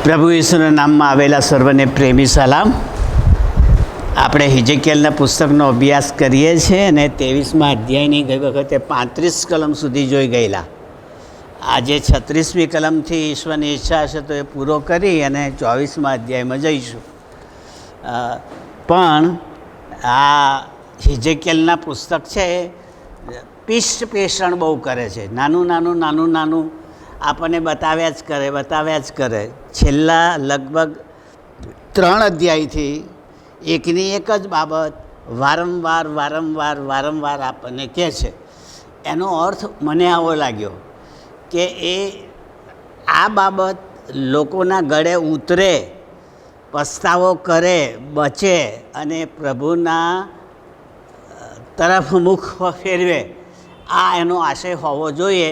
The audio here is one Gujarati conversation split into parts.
પ્રભુ ઈસુના નામમાં આવેલા સર્વને પ્રેમી સલામ. આપણે હિજકિયલના પુસ્તકનો અભ્યાસ કરીએ છીએ અને 23મા અધ્યાયની ગઈ વખતે 35 કલમ સુધી જોઈ ગયેલા. આજે 36મી કલમથી ઈશ્વરની ઈચ્છા હશે તો એ પૂરો કરી અને 24મા અધ્યાયમાં જઈશું. પણ આ હિજકિયલના પુસ્તક છે પિષ્ટ પેષણ બહુ કરે છે. નાનું આપણને બતાવ્યા જ કરે. છેલ્લા લગભગ 3 અધ્યાયથી એકની એક જ બાબત વારંવાર આપણને કહે છે. એનો અર્થ મને આવો લાગ્યો કે આ બાબત લોકોના ગળે ઉતરે, પસ્તાવો કરે, બચે અને પ્રભુના તરફ મુખ ફેરવે, આ એનો આશય હોવો જોઈએ.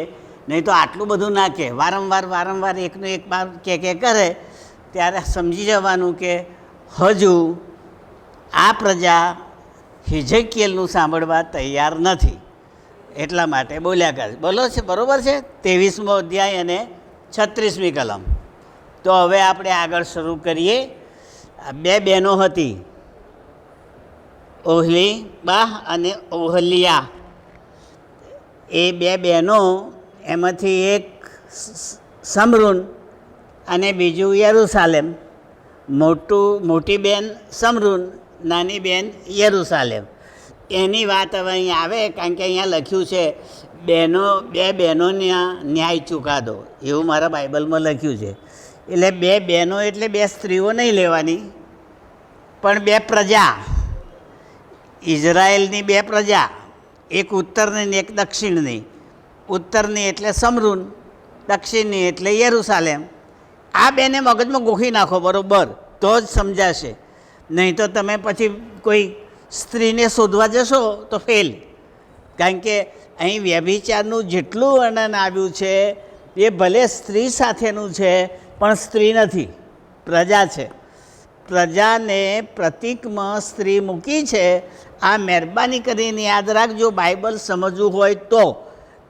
નહીં તો આટલું બધું ના કહે. વારંવાર એકનું એક બાર કે કરે ત્યારે સમજી જવાનું કે હજુ આ પ્રજા હિજકિયલનું સાંભળવા તૈયાર નથી. એટલા માટે બોલ્યા કરે. બોલો છે, બરાબર છે. 23મો અધ્યાય અને 36મી કલમ. તો હવે આપણે આગળ શરૂ કરીએ. 2 બહેનો હતી, ઓહલીબાહ અને ઓહલિયા. એ 2 બહેનો, એમાંથી એક સમરૂન અને બીજું યરૂશાલેમ. મોટી બેન સમરૂન, નાની બેન યરૂશાલેમ. એની વાત હવે અહીંયા આવે, કારણ કે અહીંયા લખ્યું છે 2 બહેનોના ન્યાય ચુકાદો, એવું મારા બાઇબલમાં લખ્યું છે. એટલે 2 બહેનો એટલે 2 સ્ત્રીઓ નહીં લેવાની, પણ 2 પ્રજા, ઇઝરાયેલની 2 પ્રજા, એક ઉત્તરની ને એક દક્ષિણની. ઉત્તરની એટલે સમરૂન, દક્ષિણની એટલે યરૂશાલેમ. આ બેને મગજમાં ગોખી નાખો બરાબર, તો જ સમજાશે. નહીં તો તમે પછી કોઈ સ્ત્રીને શોધવા જશો તો ફેલ. કારણ કે અહીં વ્યભિચારનું જેટલું વર્ણન આવ્યું છે એ ભલે સ્ત્રી સાથેનું છે, પણ સ્ત્રી નથી, પ્રજા છે. પ્રજાને પ્રતીકમાં સ્ત્રી મૂકી છે. આ મહેરબાની કરીને યાદ રાખજો, બાઇબલ સમજવું હોય તો.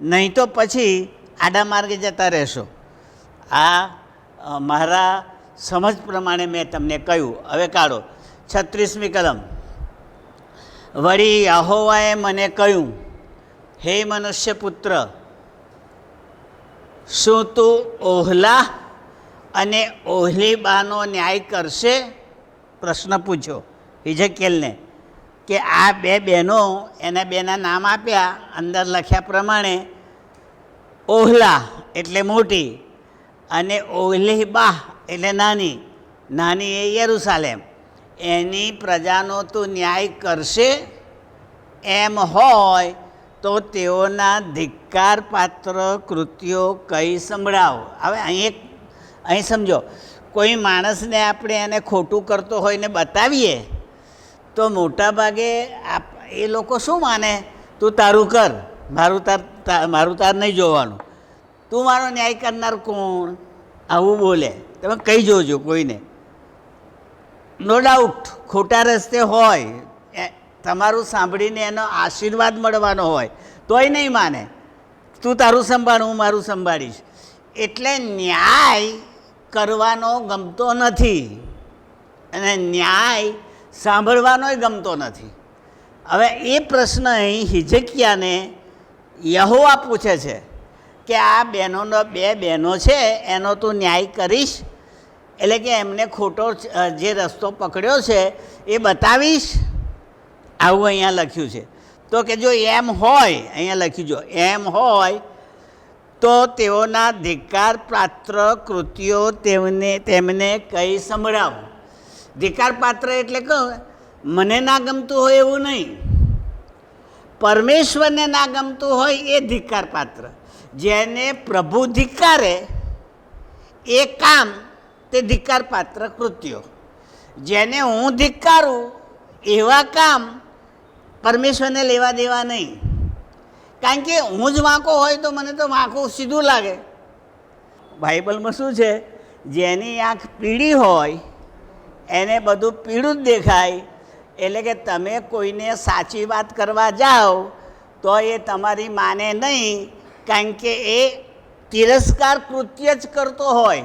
નહીં તો પછી આડા માર્ગે જતા રહેશો. આ મારા સમજ પ્રમાણે મેં તમને કહ્યું. હવે કાઢો 36મી કલમ. વળી યહોવાએ મને કહ્યું, હે મનુષ્ય પુત્ર, શું તું ઓહલા અને ઓહલીબાનો ન્યાય કરશે? પ્રશ્ન પૂછ્યો હિજકિયલને કે આ 2 બહેનો, એના 2ના નામ આપ્યા, અંદર લખ્યા પ્રમાણે ઓહલા એટલે મોટી અને ઓહલીબાહ એટલે નાની એ યરૂશાલેમ. એની પ્રજાનો તું ન્યાય કરશે? એમ હોય તો તેઓના ધિક્કાર પાત્ર કૃત્યો કઈ સંભળાવો. હવે અહીં સમજો, કોઈ માણસને આપણે એને ખોટું કરતો હોય ને બતાવીએ તો મોટાભાગે એ લોકો શું માને? તું તારું કર, મારું તાર નહીં જોવાનું, તું મારો ન્યાય કરનાર કોણ? આવું બોલે. તમે કહી જોજો કોઈને. નો ડાઉટ ખોટા રસ્તે હોય, તમારું સાંભળીને એનો આશીર્વાદ મળવાનો હોય તોય નહીં માને. તું તારું સંભાળ, હું મારું સંભાળીશ. એટલે ન્યાય કરવાનો ગમતો નથી અને ન્યાય સાંભળવાનોય ગમતો નથી. હવે એ પ્રશ્ન અહીં હિજકિયાને યહોવા પૂછે છે કે આ 2 બહેનો છે એનો તું ન્યાય કરીશ? એટલે કે એમને ખોટો જે રસ્તો પકડ્યો છે એ બતાવીશ? આવું અહીંયા લખ્યું છે. તો કે જો એમ હોય, અહીંયા લખ્યું, જો એમ હોય તો તેઓના ધિક્કાર પાત્ર કૃત્યો તેમને કંઈ સંભળાવો. ધિક્કાર પાત્ર એટલે કહું, મને ના ગમતું હોય એવું નહીં, પરમેશ્વરને ના ગમતું હોય એ ધિક્કાર પાત્ર. જેને પ્રભુ ધિક્કારે એ કામ, તે ધિક્કાર પાત્ર કૃત્યો. જેને હું ધિક્કારું એવા કામ પરમેશ્વરને લેવા દેવા નહીં. કારણ કે હું જ વાંકો હોય તો મને તો વાંકું સીધું લાગે. બાઇબલમાં શું છે? જેની આંખ પીળી હોય એને બધું પીળું જ દેખાય. એટલે કે તમે કોઈને સાચી વાત કરવા જાઓ તો એ તમારી માને નહીં, કારણ કે એ તિરસ્કાર કૃત્ય જ કરતો હોય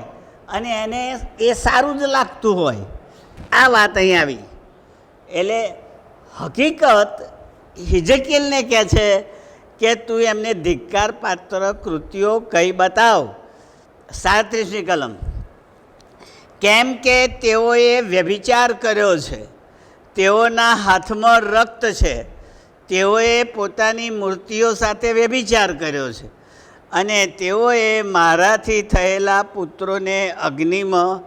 અને એને એ સારું જ લાગતું હોય. આ વાત અહીં આવી. એટલે હકીકત હિજકીલને કહે છે કે તું એમને ધિક્કાર પાત્ર કૃતિઓ કહી બતાવ. 37મી કલમ. કેમ કે તેઓએ વ્યભિચાર કર્યો છે, તેઓના હાથમાં રક્ત છે, તેઓએ પોતાની મૂર્તિઓ સાથે વ્યભિચાર કર્યો છે, અને તેઓએ મારાથી થયેલા પુત્રોને અગ્નિમાં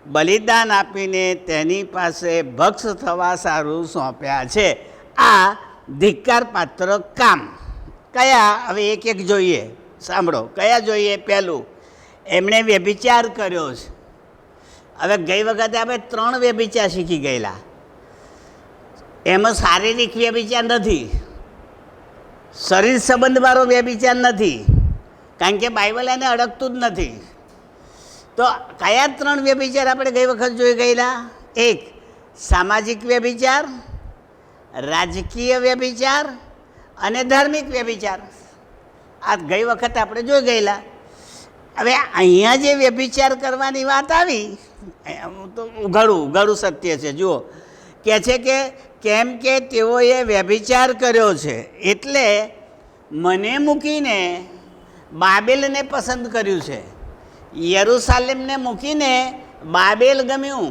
બલિદાન આપીને તેની પાસે ભક્ષ થવા સારું સોંપ્યા છે. આ ધિક્કાર પાત્ર કામ કયા? હવે એક એક જોઈએ. સાંભળો, કયા જોઈએ? પહેલું, એમણે વ્યભિચાર કર્યો છે. હવે ગઈ વખતે આપણે 3 વ્યભિચાર શીખી ગયેલા. એમાં શારીરિક વ્યભિચાર નથી, શરીર સંબંધવાળો વ્યભિચાર નથી, કારણ કે બાઇબલ એને અડકતું જ નથી. તો કયા 3 વ્યભિચાર આપણે ગઈ વખત જોઈ ગયેલા? એક, સામાજિક વ્યભિચાર, રાજકીય વ્યભિચાર અને ધાર્મિક વ્યભિચાર. આ ગઈ વખત આપણે જોઈ ગયેલા. હવે અહીંયા જે વ્યભિચાર કરવાની વાત આવી, તો ઉઘાડું સત્ય છે. જુઓ, કહે છે કે કેમ કે તેઓએ વ્યભિચાર કર્યો છે, એટલે મને મૂકીને બાબેલને પસંદ કર્યું છે. યરૂશાલેમને મૂકીને બાબેલ ગમ્યું,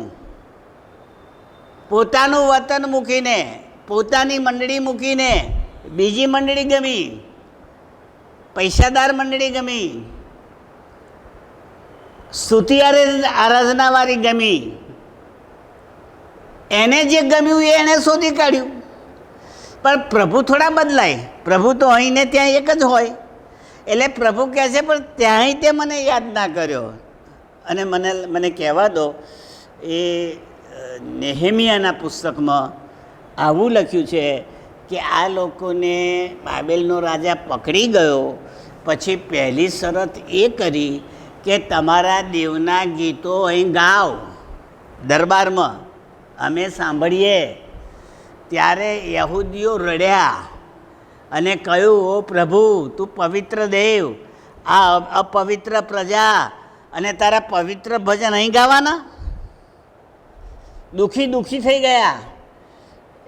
પોતાનું વતન મૂકીને, પોતાની મંડળી મૂકીને બીજી મંડળી ગમી, પૈસાદાર મંડળી ગમી, સ્તુતિ આરાધનાવાળી ગમી. એને જે ગમ્યું એ એને શોધી કાઢ્યું. પણ પ્રભુ થોડા બદલાય. પ્રભુ તો અહીં ને ત્યાં એક જ હોય. એટલે પ્રભુ કહે છે પણ ત્યાંય તે મને યાદ ના કર્યો. અને મને કહેવા દો, એ નેહેમિયાના પુસ્તકમાં આવું લખ્યું છે કે આ લોકોને બાબેલનો રાજા પકડી ગયો પછી પહેલી શરત એ કરી કે તમારા દેવના ગીતો અહીં ગાઓ દરબારમાં, અમે સાંભળીએ. ત્યારે યહૂદીઓ રડ્યા અને કહ્યું, ઓ પ્રભુ, તું પવિત્ર દેવ, આ અપવિત્ર પ્રજા અને તારા પવિત્ર ભજન અહીં ગાવાના? દુઃખી થઈ ગયા.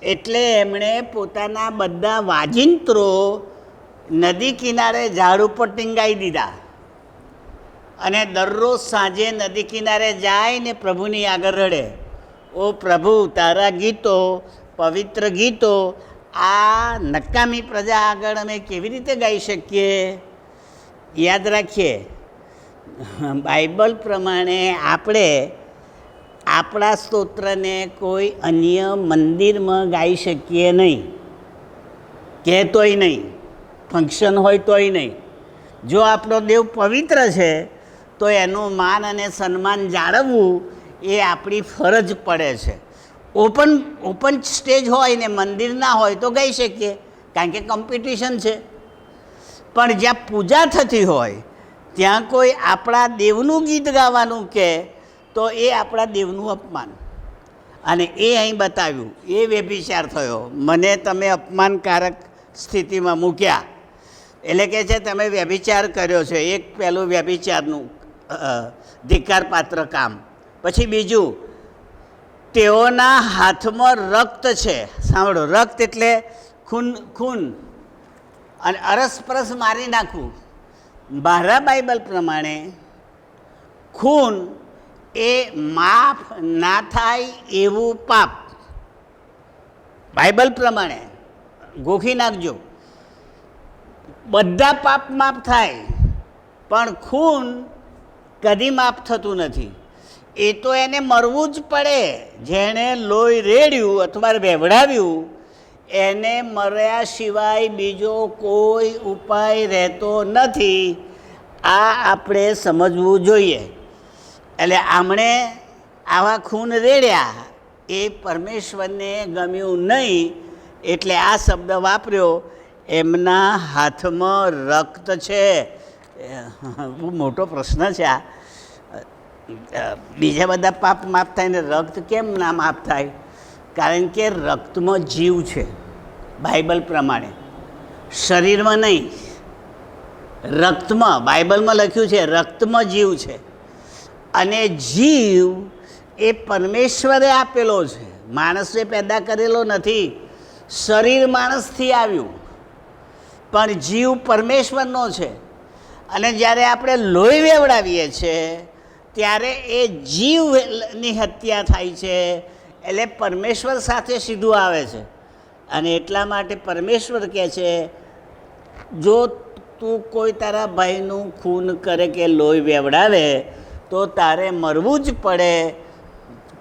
એટલે એમણે પોતાના બધા વાજિંત્રો નદી કિનારે ઝાડ ઉપર ટીંગાઈ દીધા અને દરરોજ સાંજે નદી કિનારે જાય ને પ્રભુની આગળ રડે, ઓ પ્રભુ, તારા ગીતો, પવિત્ર ગીતો આ નકામી પ્રજા આગળ અમે કેવી રીતે ગાઈ શકીએ? યાદ રાખીએ, બાઇબલ પ્રમાણે આપણે આપણા સ્તોત્રને કોઈ અન્ય મંદિરમાં ગાઈ શકીએ નહીં, કે તોય નહીં, ફંક્શન હોય તોય નહીં. જો આપણો દેવ પવિત્ર છે તો એનું માન અને સન્માન જાળવવું એ આપણી ફરજ પડે છે. ઓપન સ્ટેજ હોય ને મંદિર ના હોય તો ગાઈ શકીએ, કારણ કે કોમ્પિટિશન છે. પણ જ્યાં પૂજા થતી હોય ત્યાં કોઈ આપણા દેવનું ગીત ગાવાનું કહે તો એ આપણા દેવનું અપમાન. અને એ અહીં બતાવ્યું, એ વ્યભિચાર થયો. મને તમે અપમાનકારક સ્થિતિમાં મૂક્યા. એટલે કે છે તમે વ્યભિચાર કર્યો છે. એક પહેલું વ્યભિચારનું ધિક્કારપાત્ર કામ. પછી બીજું, તેઓના હાથમાં રક્ત છે. સાંભળો, રક્ત એટલે ખૂન અને અરસપરસ મારી નાખવું. મારા બાઇબલ પ્રમાણે ખૂન એ માફ ના થાય એવું પાપ. બાઇબલ પ્રમાણે ગોખી નાખજો. બધા પાપ માફ થાય, પણ ખૂન કદી માફ થતું નથી. એ તો એને મરવું જ પડે. જેણે લોહી રેડ્યું અથવા વેવડાવ્યું એને મર્યા સિવાય બીજો કોઈ ઉપાય રહેતો નથી. આ આપણે સમજવું જોઈએ. એટલે આમણે આવા ખૂન રેડ્યા, એ પરમેશ્વરને ગમ્યું નહીં, એટલે આ શબ્દ વાપર્યો, એમના હાથમાં રક્ત છે. બહુ મોટો પ્રશ્ન છે આ. બીજા બધા પાપ માફ થાય ને રક્ત કેમ ના માફ થાય? કારણ કે રક્તમાં જીવ છે બાઇબલ પ્રમાણે, શરીરમાં નહીં, રક્તમાં. બાઇબલમાં લખ્યું છે રક્તમાં જીવ છે. અને જીવ એ પરમેશ્વરે આપેલો છે, માણસે પેદા કરેલો નથી. શરીર માણસથી આવ્યું, પણ જીવ પરમેશ્વરનો છે. અને જ્યારે આપણે લોહી વેવડાવીએ છીએ ત્યારે એ જીવની હત્યા થાય છે, એટલે પરમેશ્વર સાથે સીધું આવે છે. અને એટલા માટે પરમેશ્વર કહે છે, જો તું કોઈ તારા ભાઈનું ખૂન કરે કે લોહી વેવડાવે તો તારે મરવું જ પડે,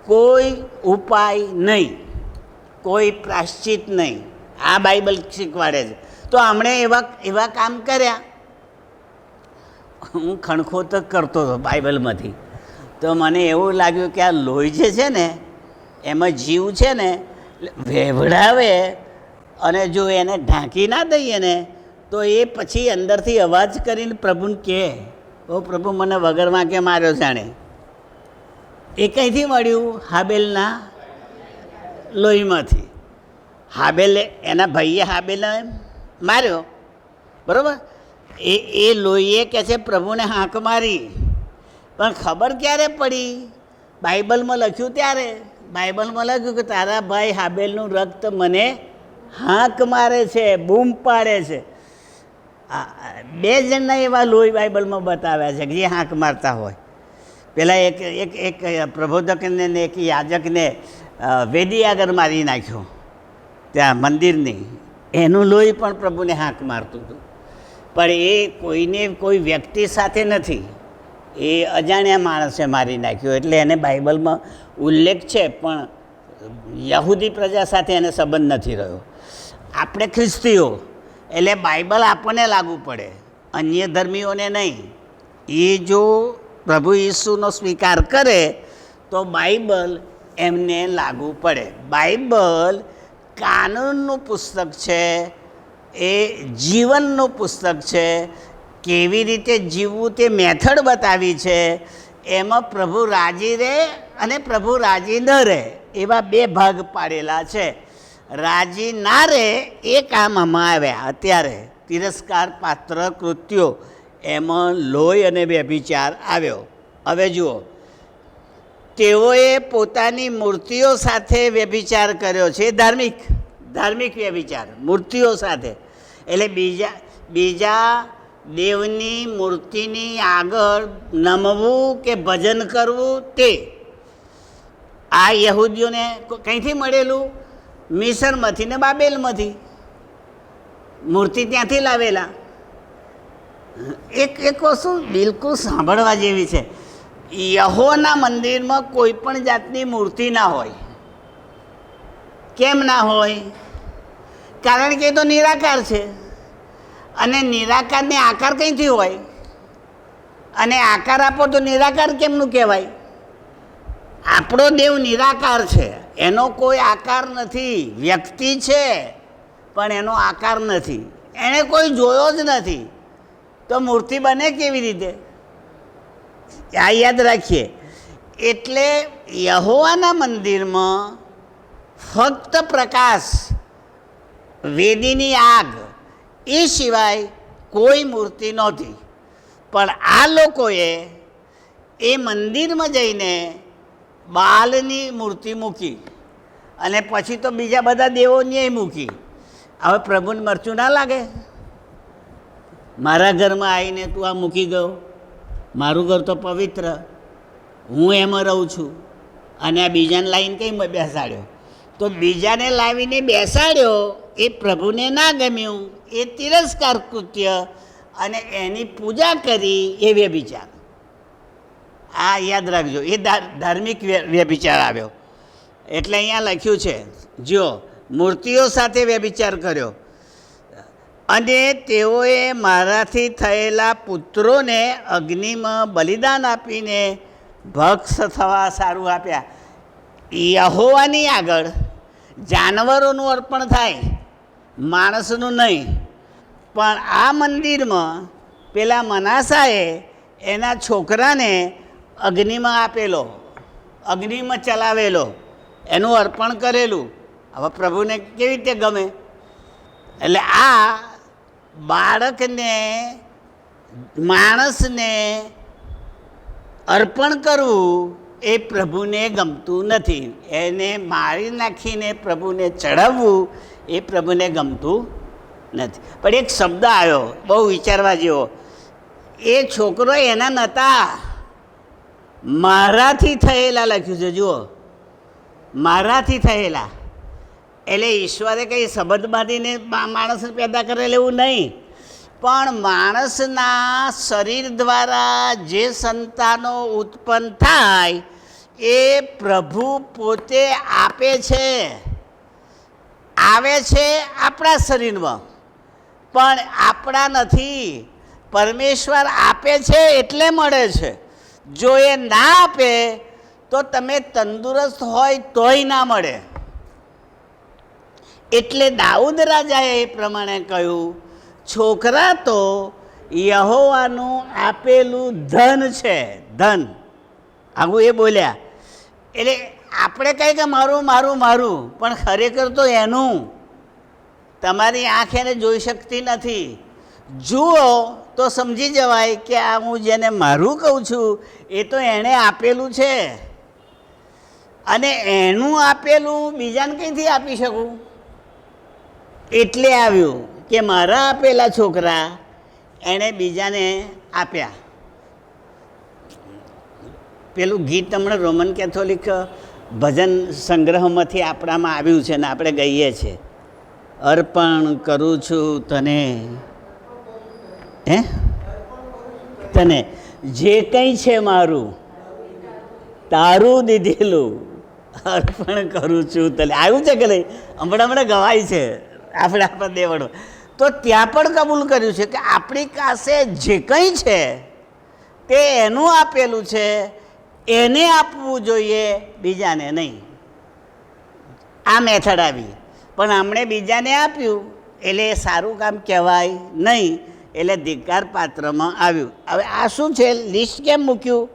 કોઈ ઉપાય નહીં, કોઈ પ્રાશ્ચિત નહીં. આ બાઇબલ શીખવાડે છે. તો હમણે એવા કામ કર્યા. હું ખણખોત કરતો હતો બાઇબલમાંથી, તો મને એવું લાગ્યું કે આ લોહી જે છે ને એમાં જીવ છે ને, વેવડાવે અને જો એને ઢાંકી ના દઈએ ને તો એ પછી અંદરથી અવાજ કરીને પ્રભુને કહે, ઓ પ્રભુ મને વગર વાંકે માર્યો જાણે. એ કંઈથી મળ્યું? હાબેલના લોહીમાંથી. હાબેલે એના ભાઈએ હાબેલને માર્યો, બરાબર? એ લોહીએ કહે છે પ્રભુને હાંક મારી. પણ ખબર ક્યારે પડી? બાઇબલમાં લખ્યું ત્યારે. બાઇબલમાં લખ્યું કે તારા ભાઈ હાબેલનું રક્ત મને હાંક મારે છે, બૂમ પાડે છે. 2 જણના એવા લોહી બાઇબલમાં બતાવ્યા છે કે જે હાંક મારતા હોય. પેલા એક પ્રબોધકને ને એક યાજકને વેદી આગળ મારી નાખ્યો ત્યાં મંદિરની. એનું લોહી પણ પ્રભુને હાંક મારતું હતું. પણ એ કોઈને કોઈ વ્યક્તિ સાથે નથી, એ અજાણ્યા માણસે મારી નાખ્યો. એટલે એને બાઇબલમાં ઉલ્લેખ છે, પણ યહૂદી પ્રજા સાથે એને સંબંધ નથી રહ્યો. આપણે ખ્રિસ્તીઓ એટલે બાઇબલ આપણને લાગુ પડે, અન્ય ધર્મીઓને નહીં. એ જો પ્રભુ ઈસુનો સ્વીકાર કરે તો બાઇબલ એમને લાગુ પડે. બાઇબલ કાનૂનનું પુસ્તક છે, એ જીવનનું પુસ્તક છે. કેવી રીતે જીવવું તે મેથડ બતાવી છે. એમાં પ્રભુ રાજી રહે અને પ્રભુ રાજી ન રહે એવા 2 ભાગ પાડેલા છે. રાજી ના રહે એ કામ આમાં આવ્યા. અત્યારે તિરસ્કાર પાત્ર કૃત્યો એમાં લોહી અને વ્યભિચાર આવ્યો. હવે જુઓ, તેઓએ પોતાની મૂર્તિઓ સાથે વ્યભિચાર કર્યો છે. ધાર્મિક વ્યભિચાર મૂર્તિઓ સાથે, એટલે બીજા દેવની મૂર્તિની આગળ નમવું કે ભજન કરવું તે આ યહૂદીઓને કંઈથી મળેલું? મિસરમાંથી ને બાબેલમાંથી. મૂર્તિ ત્યાંથી લાવેલા. એક વસ્તુ બિલકુલ સાંભળવા જેવી છે. યહોવાના મંદિરમાં કોઈ પણ જાતની મૂર્તિ ના હોય. કેમ ના હોય? કારણ કે એ તો નિરાકાર છે, અને નિરાકારને આકાર કંઈથી હોય? અને આકાર આપો તો નિરાકાર કેમનું કહેવાય? આપણો દેવ નિરાકાર છે, એનો કોઈ આકાર નથી. વ્યક્તિ છે પણ એનો આકાર નથી, એણે કોઈ જોયો જ નથી, તો મૂર્તિ બને કેવી રીતે? આ યાદ રાખીએ. એટલે યહોવાના મંદિરમાં ફક્ત પ્રકાશ, વેદીની આગ, એ સિવાય કોઈ મૂર્તિ નહોતી. પણ આ લોકોએ એ મંદિરમાં જઈને બાલની મૂર્તિ મૂકી, અને પછી તો બીજા બધા દેવોની મૂકી. હવે પ્રભુને મરચું ના લાગે? મારા ઘરમાં આવીને તું આ મૂકી ગયો, મારું ઘર તો પવિત્ર, હું એમાં રહું છું, અને આ બીજાને લાવીને કંઈ બેસાડ્યો? તો બીજાને લાવીને બેસાડ્યો એ પ્રભુને ના ગમ્યું, એ તિરસ્કાર કૃત્ય, અને એની પૂજા કરી એ વ્યભિચાર. આ યાદ રાખજો, એ ધાર્મિક વ્યભિચાર આવ્યો. એટલે અહીંયા લખ્યું છે, જો મૂર્તિઓ સાથે વ્યભિચાર કર્યો, અને તેઓએ મારાથી થયેલા પુત્રોને અગ્નિમાં બલિદાન આપીને ભક્ષ થવા સારું આપ્યા. યહોવાની આગળ જાનવરોનું અર્પણ થાય, માણસનું નહીં. પણ આ મંદિરમાં પેલા મનાસાએ એના છોકરાને અગ્નિમાં આપેલો, અગ્નિમાં ચલાવેલો, એનું અર્પણ કરેલું. હવે પ્રભુને કેવી રીતે ગમે? એટલે આ બાળકને, માણસને અર્પણ કરવું એ પ્રભુને ગમતું નથી. એને મારી નાખીને પ્રભુને ચડાવવું એ પ્રભુને ગમતું નથી. પણ એક શબ્દ આવ્યો બહુ વિચારવા જેવો. એ છોકરો એના નહોતા, મારાથી થયેલા લખ્યું છે. જુઓ, મારાથી થયેલા. એટલે ઈશ્વરે કંઈ સંબંધ બાંધીને માણસને પેદા કરેલ એવું નહીં, પણ માણસના શરીર દ્વારા જે સંતાનો ઉત્પન્ન થાય એ પ્રભુ પોતે આપે છે, આવે છે આપણા શરીરમાં, પણ આપણા નથી. પરમેશ્વર આપે છે એટલે મળે છે. જો એ ના આપે તો તમે તંદુરસ્ત હોય તોય ના મળે. એટલે દાઉદ રાજાએ એ પ્રમાણે કહ્યું, છોકરા તો યહોવાનું આપેલું ધન છે, ધન. આવું એ બોલ્યા. એટલે આપણે કહીએ કે મારું મારું મારું, પણ ખરેખર તો એનું. તમારી આંખ એને જોઈ શકતી નથી. જુઓ તો સમજી જવાય કે આ હું જેને મારું કહું છું એ તો એણે આપેલું છે, અને એનું આપેલું બીજાને કંઈથી આપી શકું? એટલે આવ્યું કે મારા આપેલા છોકરા એણે બીજાને આપ્યા. પેલું ગીત હમણાં રોમન કેથોલિક ભજન સંગ્રહમાંથી આપણામાં આવ્યું છે ને આપણે ગઈએ છીએ, અર્પણ કરું છું તને, તને જે કંઈ છે મારું તારું દીધેલું અર્પણ કરું છું તને. આવ્યું છે કે નહીં? હમણાં ગવાય છે આપણા દેવડો. તો ત્યાં પણ કબૂલ કર્યું છે કે આપણી પાસે જે કંઈ છે તે એનું આપેલું છે, એને આપવું જોઈએ, બીજાને નહીં. આ મેથડ આવી. પણ આમણે બીજાને આપ્યું એટલે એ સારું કામ કહેવાય નહીં, એટલે ધિક્કાર પાત્રમાં આવ્યું. હવે આ શું છે? લિસ્ટ કેમ મૂક્યું?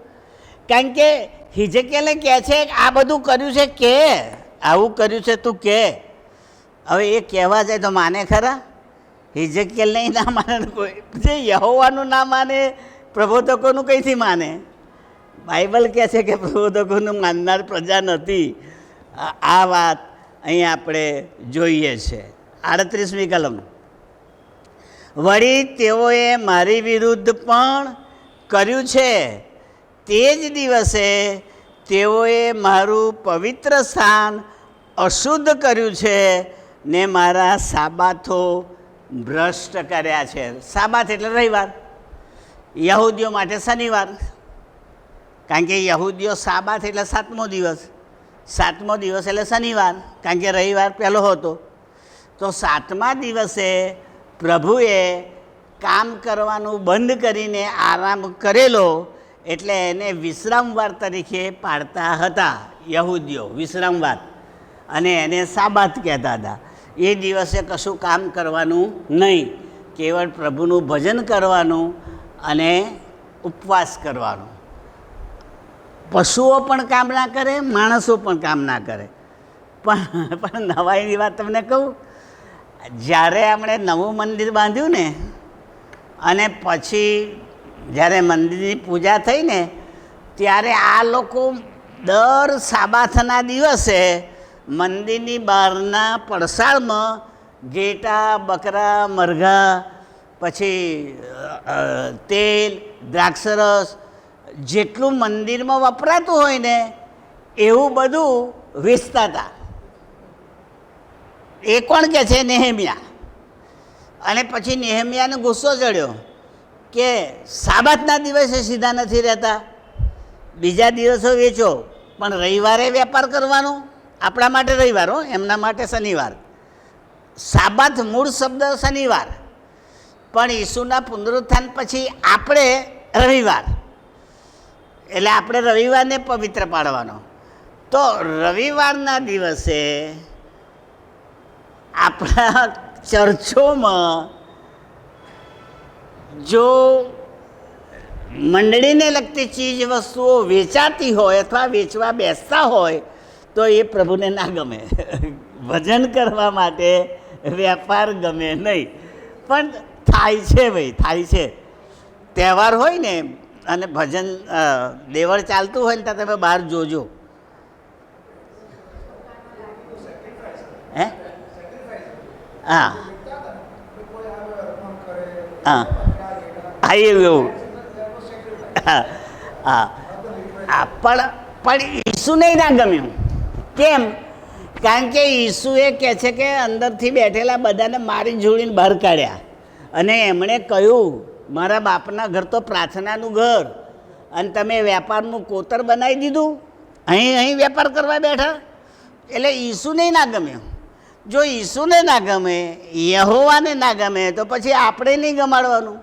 કારણ કે હિજકીએલને કહે છે આ બધું કર્યું છે, કે આવું કર્યું છે તું કે. હવે એ કહેવા જાય તો માને ખરા? હિજકીએલ નહીં ના માને કોઈ. જે યહોવાનું ના માને પ્રબોધકોનું કંઈથી માને? બાઇબલ કહે છે કે પ્રબોધકોનું માનનાર પ્રજા નથી. આ વાત અહીં આપણે જોઈએ છે. 38મી કલમ. વળી તેઓએ મારી વિરુદ્ધ પણ કર્યું છે, તે જ દિવસે તેઓએ મારું પવિત્ર સ્થાન અશુદ્ધ કર્યું છે ને મારા સાબાથો ભ્રષ્ટ કર્યા છે. સાબાથ એટલે રવિવાર, યહૂદીઓ માટે શનિવાર. કારણ કે યહૂદીઓ સાબાથ એટલે 7મો દિવસ, 7મો દિવસ એટલે શનિવાર, કારણ કે રવિવાર પહેલો હતો. તો 7મા દિવસે પ્રભુએ કામ કરવાનું બંધ કરીને આરામ કરેલો, એટલે એને વિશ્રામવાર તરીકે પાડતા હતા યહૂદીઓ, વિશ્રામવાર, અને એને સાબાત કહેતા હતા. એ દિવસે કશું કામ કરવાનું નહીં, કેવળ પ્રભુનું ભજન કરવાનું અને ઉપવાસ કરવાનું. પશુઓ પણ કામ ના કરે, માણસો પણ કામ ના કરે. પણ નવાઈની વાત તમને કહું, જ્યારે આપણે નવું મંદિર બાંધ્યું ને, અને પછી જ્યારે મંદિરની પૂજા થઈ ને, ત્યારે આ લોકો દર સાબાથના દિવસે મંદિરની બહારના પડસાળમાં ઘેટા, બકરા, મરઘા, પછી તેલ, દ્રાક્ષરસ, જેટલું મંદિરમાં વપરાતું હોય ને એવું બધું વેચતા હતા. એ કોણ કહે છે? નેહેમિયા. અને પછી નેહેમિયાને ગુસ્સો ચડ્યો કે સાબાતના દિવસે સીધા નથી રહેતા, બીજા દિવસો વેચો, પણ રવિવારે વેપાર કરવાનો. આપણા માટે રવિવાર, એમના માટે શનિવાર. સાબાત મૂળ શબ્દ શનિવાર, પણ ઈસુના પુનરુત્થાન પછી આપણે રવિવાર, એટલે આપણે રવિવારને પવિત્ર પાડવાનો. તો રવિવારના દિવસે આપણા ચર્ચોમાં જો મંડળીને લગતી ચીજ વસ્તુઓ વેચાતી હોય અથવા વેચવા બેસતા હોય તો એ પ્રભુને ના ગમે. ભજન કરવા માટે વેપાર ગમે નહીં, પણ થાય છે ભાઈ, થાય છે. તહેવાર હોય ને, અને ભજન દેવળ ચાલતું હોય ને ત્યાં તમે બહાર જોજો. હે? હા હા હા એવું હા હા પણ ઈસુને ના ગમ્યું. કેમ? કારણ કે ઈસુએ કહે છે કે અંદરથી બેઠેલા બધાને મારી જોડીને બહાર કાઢ્યા અને એમણે કહ્યું મારા બાપના ઘર તો પ્રાર્થનાનું ઘર અને તમે વેપારનું કોતર બનાવી દીધું, અહીં વેપાર કરવા બેઠા. એટલે ઈસુને ના ગમ્યું. જો ઈસુને ના ગમે, યહોવાને ના ગમે, તો પછી આપણે નહીં ગમાડવાનું,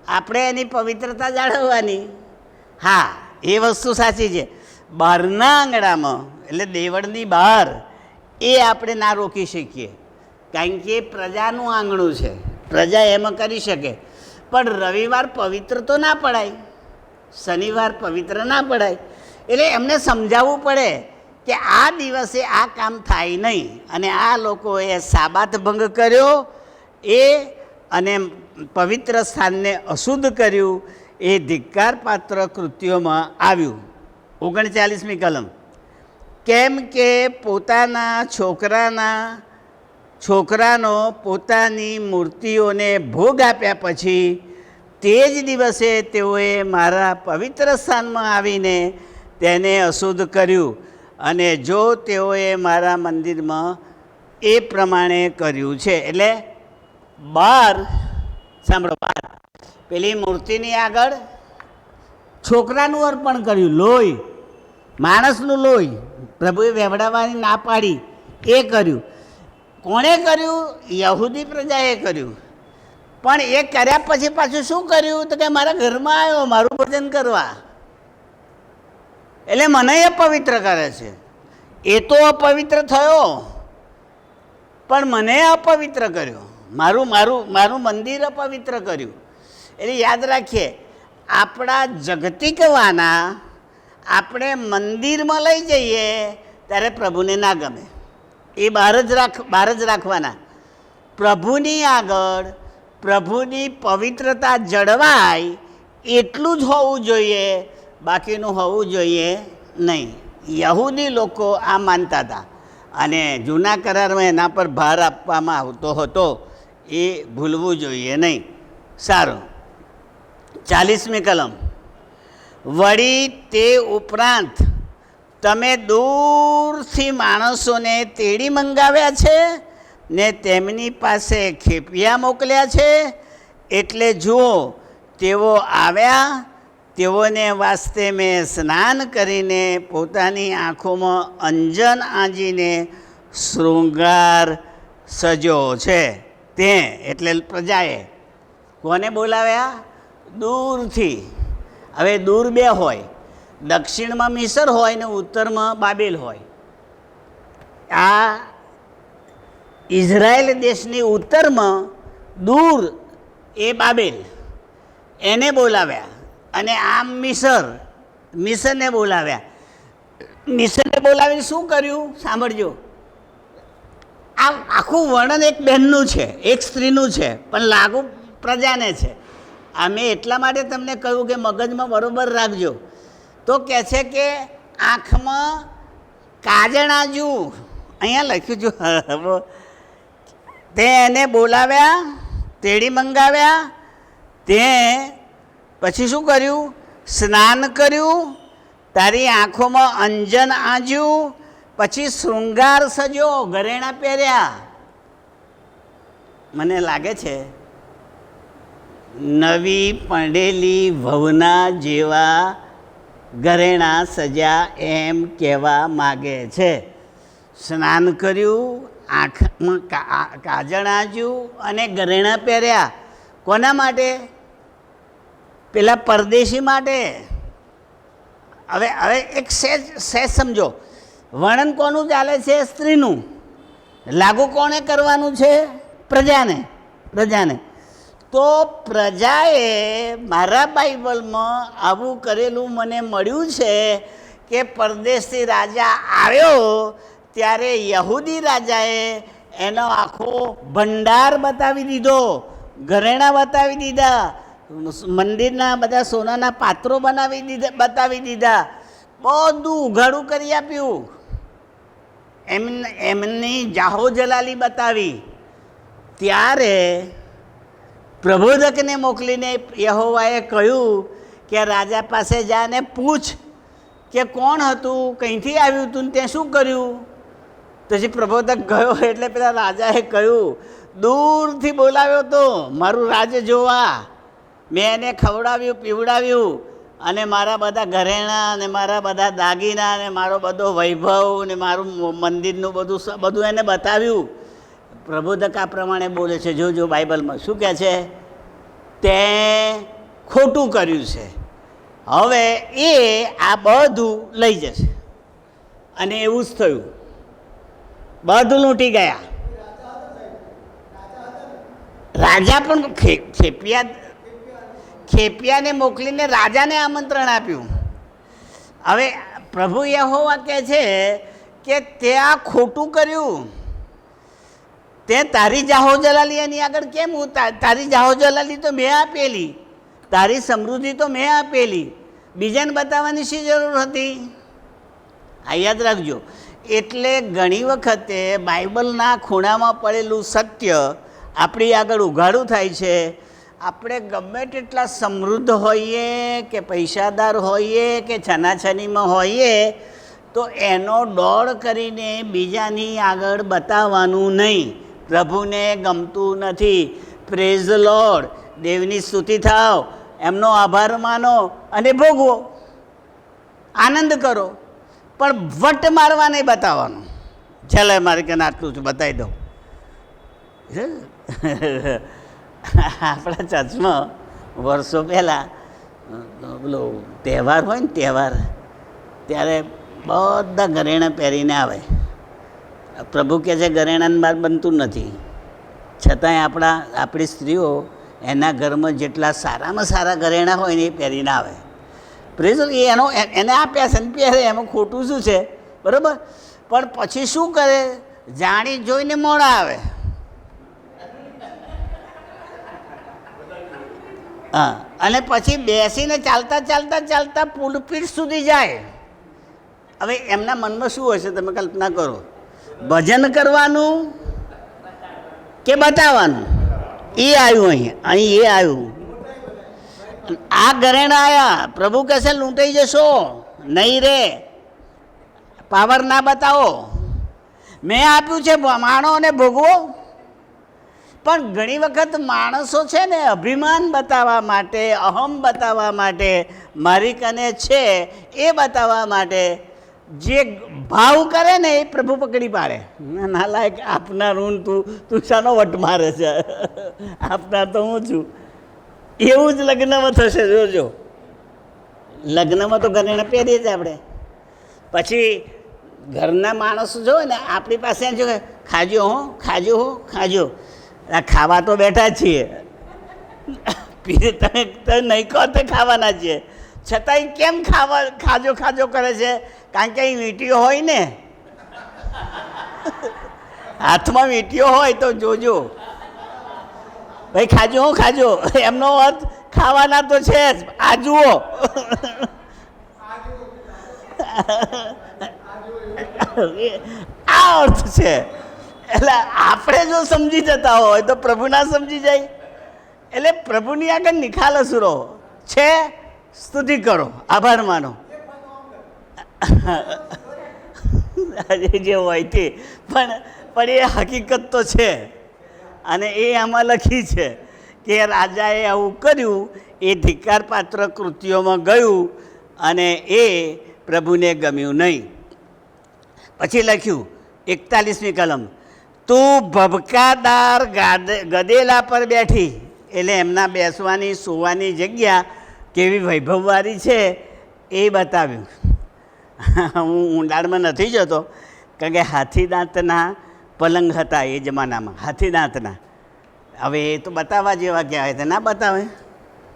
આપણે એની પવિત્રતા જાળવવાની. હા, એ વસ્તુ સાચી છે. બહારના આંગણામાં એટલે દેવળની બહાર એ આપણે ના રોકી શકીએ, કારણ કે પ્રજાનું આંગણું છે, પ્રજા એમાં કરી શકે. પણ રવિવાર પવિત્ર તો ના પડાય, શનિવાર પવિત્ર ના પડાય. એટલે એમને સમજાવવું પડે કે આ દિવસે આ કામ થાય નહીં. અને આ લોકોએ સાબાત ભંગ કર્યો એ અને પવિત્ર સ્થાનને અશુદ્ધ કર્યું, એ ધિક્કારપાત્ર કૃત્યોમાં આવ્યું. 39મી કલમ. કેમ કે પોતાના છોકરાનો પોતાની મૂર્તિઓને ભોગ આપ્યા પછી તે જ દિવસે તેઓએ મારા પવિત્ર સ્થાનમાં આવીને તેને અશુદ્ધ કર્યું. અને જો તેઓએ મારા મંદિરમાં એ પ્રમાણે કર્યું છે. એટલે બહાર સાંભળો, બહાર પેલી મૂર્તિની આગળ છોકરાનું અર્પણ કર્યું, લોહી, માણસનું લોહી પ્રભુએ વહેવડાવવાની ના પાડી, એ કર્યું. કોણે કર્યું? યહૂદી પ્રજાએ કર્યું. પણ એ કર્યા પછી પાછું શું કર્યું? તો કે મારા ઘરમાં આવ્યો મારું ભજન કરવા, એટલે મને અપવિત્ર કરે છે. એ તો અપવિત્ર થયો, પણ મને અપવિત્ર કર્યો, મારું મંદિર અપવિત્ર કર્યું. એટલે યાદ રાખીએ, આપણા જગતિકવાના આપણે મંદિરમાં લઈ જઈએ ત્યારે પ્રભુને ના ગમે, એ બહાર જ રાખવાના. પ્રભુની આગળ પ્રભુની પવિત્રતા જળવાય એટલું જ હોવું જોઈએ, બાકીનું હોવું જોઈએ નહીં. યહૂદી લોકો આ માનતા હતા અને જૂના કરારમાં એના પર ભાર આપવામાં આવતો હતો, એ ભૂલવું જોઈએ નહીં. સારું, 40મી કલમ. વળી તે ઉપરાંત તમે દૂરથી માણસોને તેડી મંગાવ્યા છે ને તેમની પાસે ખેપિયા મોકલ્યા છે. એટલે જુઓ, તેઓ આવ્યા, તેઓને વાસ્તે મેં સ્નાન કરીને પોતાની આંખોમાં અંજન આંજીને શૃંગાર સજ્યો છે. તે એટલે પ્રજાએ કોને બોલાવ્યા? દૂરથી. હવે દૂર બે હોય, દક્ષિણમાં મિસર હોય ને ઉત્તરમાં બાબેલ હોય. આ ઇઝરાયલ દેશની ઉત્તરમાં દૂર એ બાબેલ, એને બોલાવ્યા. અને આમ મિસરને બોલાવ્યા. મિસરને બોલાવીને શું કર્યું? સાંભળજો, આ આખું વર્ણન એક બહેનનું છે, એક સ્ત્રીનું છે, પણ લાગુ પ્રજાને છે. આ મેં એટલા માટે તમને કહ્યું કે મગજમાં બરાબર રાખજો. તો કહે છે કે આંખમાં કાજણાજુ, અહીંયા લખ્યું છું, તે એને બોલાવ્યા, તેડી મંગાવ્યા. તે પછી શું કર્યું? સ્નાન કર્યું, તારી આંખોમાં અંજન આંજ્યું, પછી શૃંગાર સજ્યો, ઘરેણાં પહેર્યા. મને લાગે છે નવી પડેલી વહુના જેવા ઘરેણાં સજ્યા એમ કહેવા માગે છે. સ્નાન કર્યું, આંખમાં કાજળ આંજ્યું અને ઘરેણાં પહેર્યા. કોના માટે? પેલા પરદેશી માટે. હવે એક સહેજ સમજો, વર્ણન કોનું ચાલે છે? સ્ત્રીનું. લાગુ કોને કરવાનું છે? પ્રજાને. તો પ્રજાએ મારા બાઇબલમાં આવું કરેલું મને મળ્યું છે કે પરદેશથી રાજા આવ્યો ત્યારે યહૂદી રાજાએ એનો આખો ભંડાર બતાવી દીધો, ઘરેણાં બતાવી દીધા, મંદિરના બધા સોનાના પાત્રો બતાવી દીધા, બધું ઉઘાડું કરી આપ્યું, એમની જાહો જલાલી બતાવી. ત્યારે પ્રબોધકને મોકલીને યહોવાએ કહ્યું કે રાજા પાસે જાને પૂછ કે કોણ હતું, કંઈથી આવ્યું તું, તે શું કર્યું. પછી પ્રબોધક ગયો એટલે પેલા રાજાએ કહ્યું, દૂરથી બોલાવ્યો તો મારું રાજ જોવા, મેં એને ખવડાવ્યું પીવડાવ્યું અને મારા બધા ઘરેણાં અને મારા બધા દાગીના અને મારો બધો વૈભવ અને મારું મંદિરનું બધું એને બતાવ્યું. પ્રબોધક આ પ્રમાણે બોલે છે, જો બાઇબલમાં શું કહે છે, તે ખોટું કર્યું છે, હવે એ આ બધું લઈ જશે. અને એવું જ થયું, બધું લૂંટી ગયા. રાજા પણ ખેપિયાને મોકલીને રાજાને આમંત્રણ આપ્યું. હવે પ્રભુ યહોવા કહે છે કે તે આ ખોટું કર્યું, તે તારી જાહો જલાલી એની આગળ કેમ તારી જાહો જલાલી તો મેં આપેલી, તારી સમૃદ્ધિ તો મેં આપેલી, બીજાને બતાવવાની શી જરૂર હતી. આ યાદ રાખજો. એટલે ઘણી વખતે બાઇબલના ખૂણામાં પડેલું સત્ય આપણી આગળ ઉઘાડું થાય છે. આપણે ગમે તેટલા સમૃદ્ધ હોઈએ કે પૈસાદાર હોઈએ કે છનાછનીમાં હોઈએ તો એનો ડોળ કરીને બીજાની આગળ બતાવવાનું નહીં. પ્રભુને ગમતું નથી. પ્રેઝ લોર્ડ, દેવની સ્તુતિ થાવ, એમનો આભાર માનો અને ભોગવો, આનંદ કરો, પણ વટ મારવા નહીં બતાવવાનું. ચાલે મારે કે આટલું જ બતાવી દઉં. આપણા ચર્ચમાં વર્ષો પહેલાં પેલો તહેવાર હોય ને, તહેવાર ત્યારે બધા ઘરેણાં પહેરીને આવે. પ્રભુ કહે છે ઘરેણાની બહાર બનતું નથી, છતાંય આપણી સ્ત્રીઓ એના ઘરમાં જેટલા સારામાં સારા ઘરેણાં હોય ને એ પહેરીને આવે. પ્રેઝ એને આ પેશન પહેરે, એમાં ખોટું શું છે, બરાબર. પણ પછી શું કરે, જાણી જોઈને મોડા આવે. હા, અને પછી બેસીને ચાલતા પુલપીઠ સુધી જાય. હવે એમના મનમાં શું હશે તમે કલ્પના કરો, ભજન કરવાનું કે બતાવવાનું. એ આવ્યું અહીં એ આવ્યું, આ ઘરેણા આવ્યા. પ્રભુ કહેશે લૂંટાઈ જશો નહીં રે, પાવર ના બતાવો, મેં આપ્યું છે માણો અને ભોગવો. પણ ઘણી વખત માણસો છે ને અભિમાન બતાવવા માટે, અહમ બતાવવા માટે, મારી કને છે એ બતાવવા માટે જે ભાવ કરે ને એ પ્રભુ પકડી પાડે. ના લાયક આપનાર હું, તું શાનો વટ મારે છે, આપનાર તો હું છું. એવું જ લગ્નમાં થશે. જોજો, લગ્નમાં તો ઘરેણાં પહેરીએ જ આપણે. પછી ઘરના માણસો જોવે ને આપણી પાસે જો ખાજો હો, ખાજો હો, ખાજો. આ ખાવા તો બેઠા છીએ, તમે નહીં કહો તો ખાવાના છીએ, છતાંય કેમ ખાજો કરે છે? કારણ કે અહીં વીંટીઓ હોય ને, હાથમાં વીંટીઓ હોય તો જોજો ભાઈ, ખાજો હો, ખાજો. એમનો અર્થ ખાવાના તો છે જ. આ જુઓ, આ અર્થ છે. એટલે આપણે જો સમજી જતા હોય તો પ્રભુ ના સમજી જાય. એટલે પ્રભુની આગળ નિખાલસ રહો છે, સ્તુતિ કરો, આભાર માનો જે હોય તે. પણ એ હકીકત તો છે, અને એ આમાં લખી છે કે રાજાએ આવું કર્યું, એ ધિક્કારપાત્ર કૃત્યોમાં ગયું અને એ પ્રભુને ગમ્યું નહીં. પછી લખ્યું 41મી કલમ, તું ભભકાદાર ગદેલા પર બેઠી. એટલે એમના બેસવાની સુવાની જગ્યા કેવી વૈભવવાળી છે એ બતાવ્યું. હું ઊંડાણમાં નથી જતો, કારણ કે હાથી દાંતના પલંગ હતા એ જમાનામાં, હાથી દાંતના. હવે એ તો બતાવવા જેવા કહેવાય તો ના બતાવે.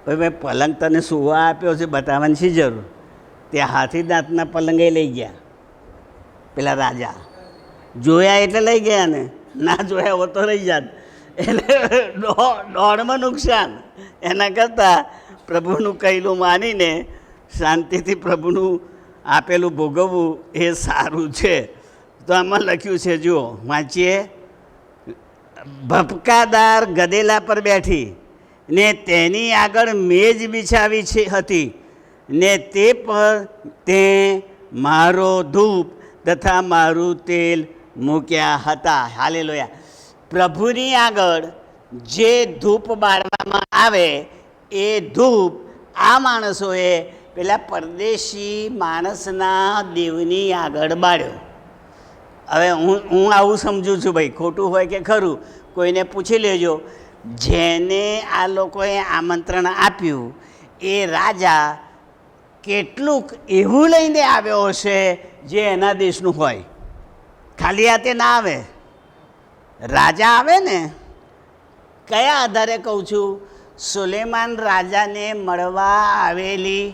ભાઈ પલંગ તને સુવા આપ્યો છે, બતાવવાની શી જરૂર? ત્યાં હાથી દાંતના પલંગે લઈ ગયા પેલા રાજા. જોયા એટલે લઈ ગયા ને, ના જોયા હો તો લઈ જાત. એટલે દોડમાં નુકસાન. એના કરતાં પ્રભુનું કહેલું માનીને શાંતિથી પ્રભુનું આપેલું ભોગવવું એ સારું છે. તો આમાં લખ્યું છે, જુઓ વાંચીએ. ભપકાદાર ગધેલા પર બેઠી ને તેની આગળ મેજ બિછાવી હતી ને તે પર તે મારો ધૂપ તથા મારું તેલ મૂક્યા હતા. હાલેલુયા. પ્રભુની આગળ જે ધૂપ બાળવામાં આવે એ ધૂપ આ માણસોએ પેલા પરદેશી માણસના દેવની આગળ બાળ્યો. હવે હું આવું સમજું છું ભાઈ, ખોટું હોય કે ખરું કોઈને પૂછી લેજો. જેને આ લોકોએ આમંત્રણ આપ્યું એ રાજા કેટલુંક એવું લઈને આવ્યો હશે જે એના દેશનું હોય. ખાલી હાથે ના આવે. રાજા આવે ને, કયા આધારે કહું છું? સુલેમાન રાજાને મળવા આવેલી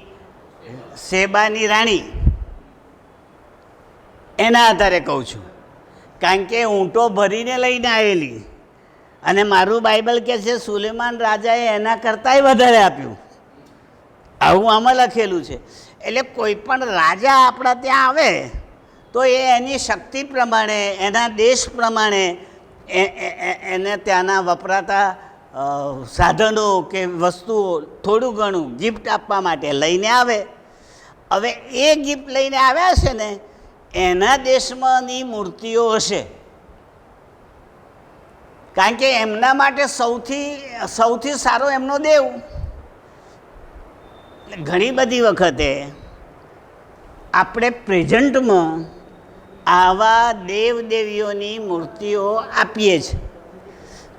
શેબાની રાણી, એના આધારે કહું છું. કારણ કે ઊંટો ભરીને લઈને આવેલી, અને મારું બાઇબલ કહે છે સુલેમાન રાજાએ એના કરતાંય વધારે આપ્યું. આવું આમાં લખેલું છે. એટલે કોઈ પણ રાજા આપણા ત્યાં આવે તો એ એની શક્તિ પ્રમાણે, એના દેશ પ્રમાણે એને ત્યાંના વપરાતા સાધનો કે વસ્તુઓ થોડું ઘણું ગિફ્ટ આપવા માટે લઈને આવે. હવે એ ગિફ્ટ લઈને આવ્યા છે ને, એના દેશમાંની મૂર્તિઓ હશે. કારણ કે એમના માટે સૌથી સારો એમનો દેવ. ઘણી બધી વખતે આપણે પ્રેઝન્ટમાં આવા દેવદેવીઓની મૂર્તિઓ આપીએ છીએ.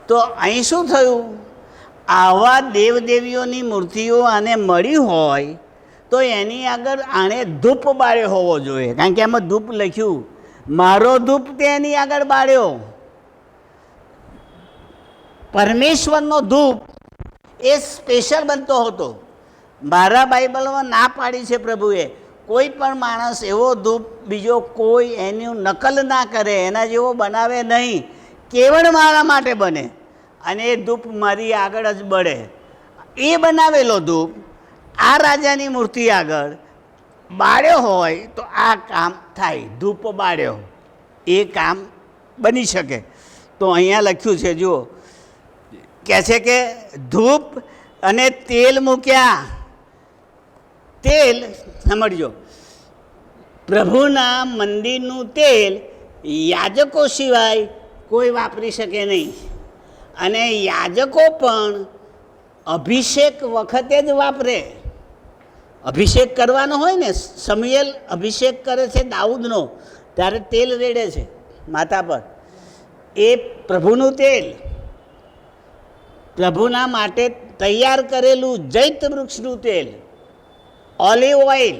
તો અહીં શું થયું? આવા દેવદેવીઓની મૂર્તિઓ આને મળી હોય તો એની આગળ આણે ધૂપ બાળ્યો હોવો જોઈએ. કારણ કે એમાં ધૂપ લખ્યું, મારો ધૂપ તે એની આગળ બાળ્યો. પરમેશ્વરનો ધૂપ એ સ્પેશિયલ બનતો હતો. મારા બાઇબલમાં ના પાડી છે પ્રભુએ, કોઈ પણ માણસ એવો ધૂપ બીજો કોઈ એનું નકલ ના કરે, એના જેવો બનાવે નહીં. કેવળ મારા માટે બને અને એ ધૂપ મારી આગળ જ બળે. એ બનાવેલો ધૂપ આ રાજાની મૂર્તિ આગળ બાળ્યો હોય તો આ કામ થાય. ધૂપ બાળ્યો એ કામ બની શકે. તો અહીંયા લખ્યું છે, જુઓ, કહે છે કે ધૂપ અને તેલ મૂક્યા. તેલ સમજો, પ્રભુના મંદિરનું તેલ યાજકો સિવાય કોઈ વાપરી શકે નહીં. અને યાજકો પણ અભિષેક વખતે જ વાપરે. અભિષેક કરવાનો હોય ને, સમુએલ અભિષેક કરે છે દાઉદનો, ત્યારે તેલ રેડે છે માથા પર. એ પ્રભુનું તેલ, પ્રભુના માટે તૈયાર કરેલું જૈત વૃક્ષનું તેલ, ઓલિવ ઓઇલ,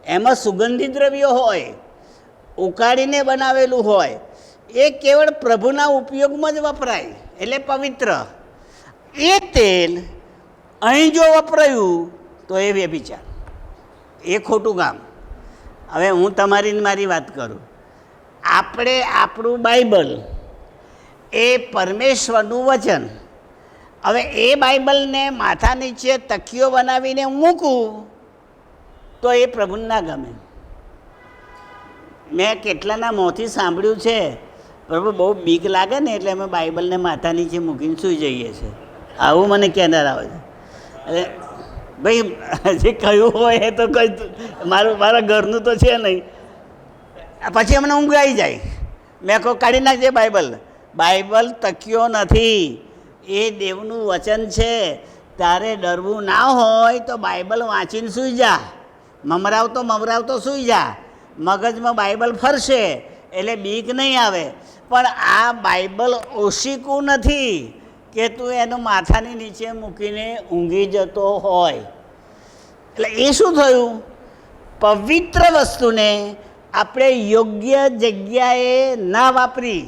એમાં સુગંધિત દ્રવ્યો હોય, ઉકાળીને બનાવેલું હોય. એ કેવળ પ્રભુના ઉપયોગમાં જ વપરાય, એટલે પવિત્ર. એ તેલ અહીં જો વપરાયું તો એ વ્યભિચાર, એ ખોટું કામ. હવે હું મારી વાત કરું. આપણે આપણું બાઇબલ એ પરમેશ્વરનું વચન. હવે એ બાઇબલને માથા નીચે તકીઓ બનાવીને મૂકું તો એ પ્રભુને ના ગમે. મેં કેટલાના મોંથી સાંભળ્યું છે, પ્રભુ બહુ બીક લાગે ને એટલે અમે બાઇબલને માથા નીચે મૂકીને સૂઈ જઈએ છીએ. આવું મને કહેનાર આવે છે. એટલે ભાઈ જે કહ્યું હોય એ તો કહી, મારા ઘરનું તો છે નહીં. પછી અમને ઊંઘ આવી જાય. મેં કહું કાઢી નાખજે બાઇબલ. બાઇબલ તકીઓ નથી, એ દેવનું વચન છે. તારે ડરવું ના હોય તો બાઇબલ વાંચીને સૂઈ જા. મમરાવતો સૂઈ જા. મગજમાં બાઇબલ ફરશે એટલે બીક નહીં આવે. પણ આ બાઇબલ ઓશીકું નથી કે તું એનું માથાની નીચે મૂકીને ઊંઘી જતો હોય. એટલે એ શું થયું? પવિત્ર વસ્તુને આપણે યોગ્ય જગ્યાએ ના વાપરી,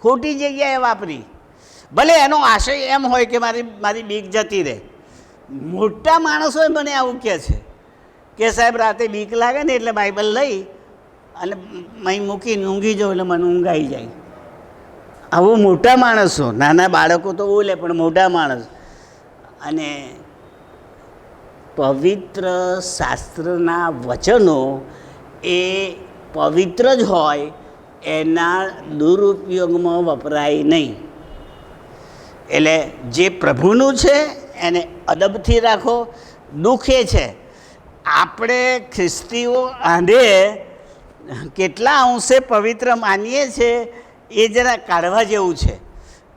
ખોટી જગ્યાએ વાપરી. ભલે એનો આશય એમ હોય કે મારી બીક જતી રહે. મોટા માણસોએ મને આવું કહે છે કે સાહેબ રાતે બીક લાગે ને એટલે બાઇબલ લઈ અને અહીં મૂકીને ઊંઘી જાઉં એટલે મને ઊંઘ આવી જાય. આવું મોટા માણસો, નાના બાળકો તો બોલે પણ મોટા માણસ, અને પવિત્ર શાસ્ત્રના વચનો એ પવિત્ર જ હોય, એના દુરુપયોગમાં વપરાય નહીં. એટલે જે પ્રભુનું છે એને અદબથી રાખો. દુઃખ એ છે આપણે ખ્રિસ્તીઓ આંધે કેટલા અંશે પવિત્ર માનીએ છીએ એ જરા કાઢવા જેવું છે.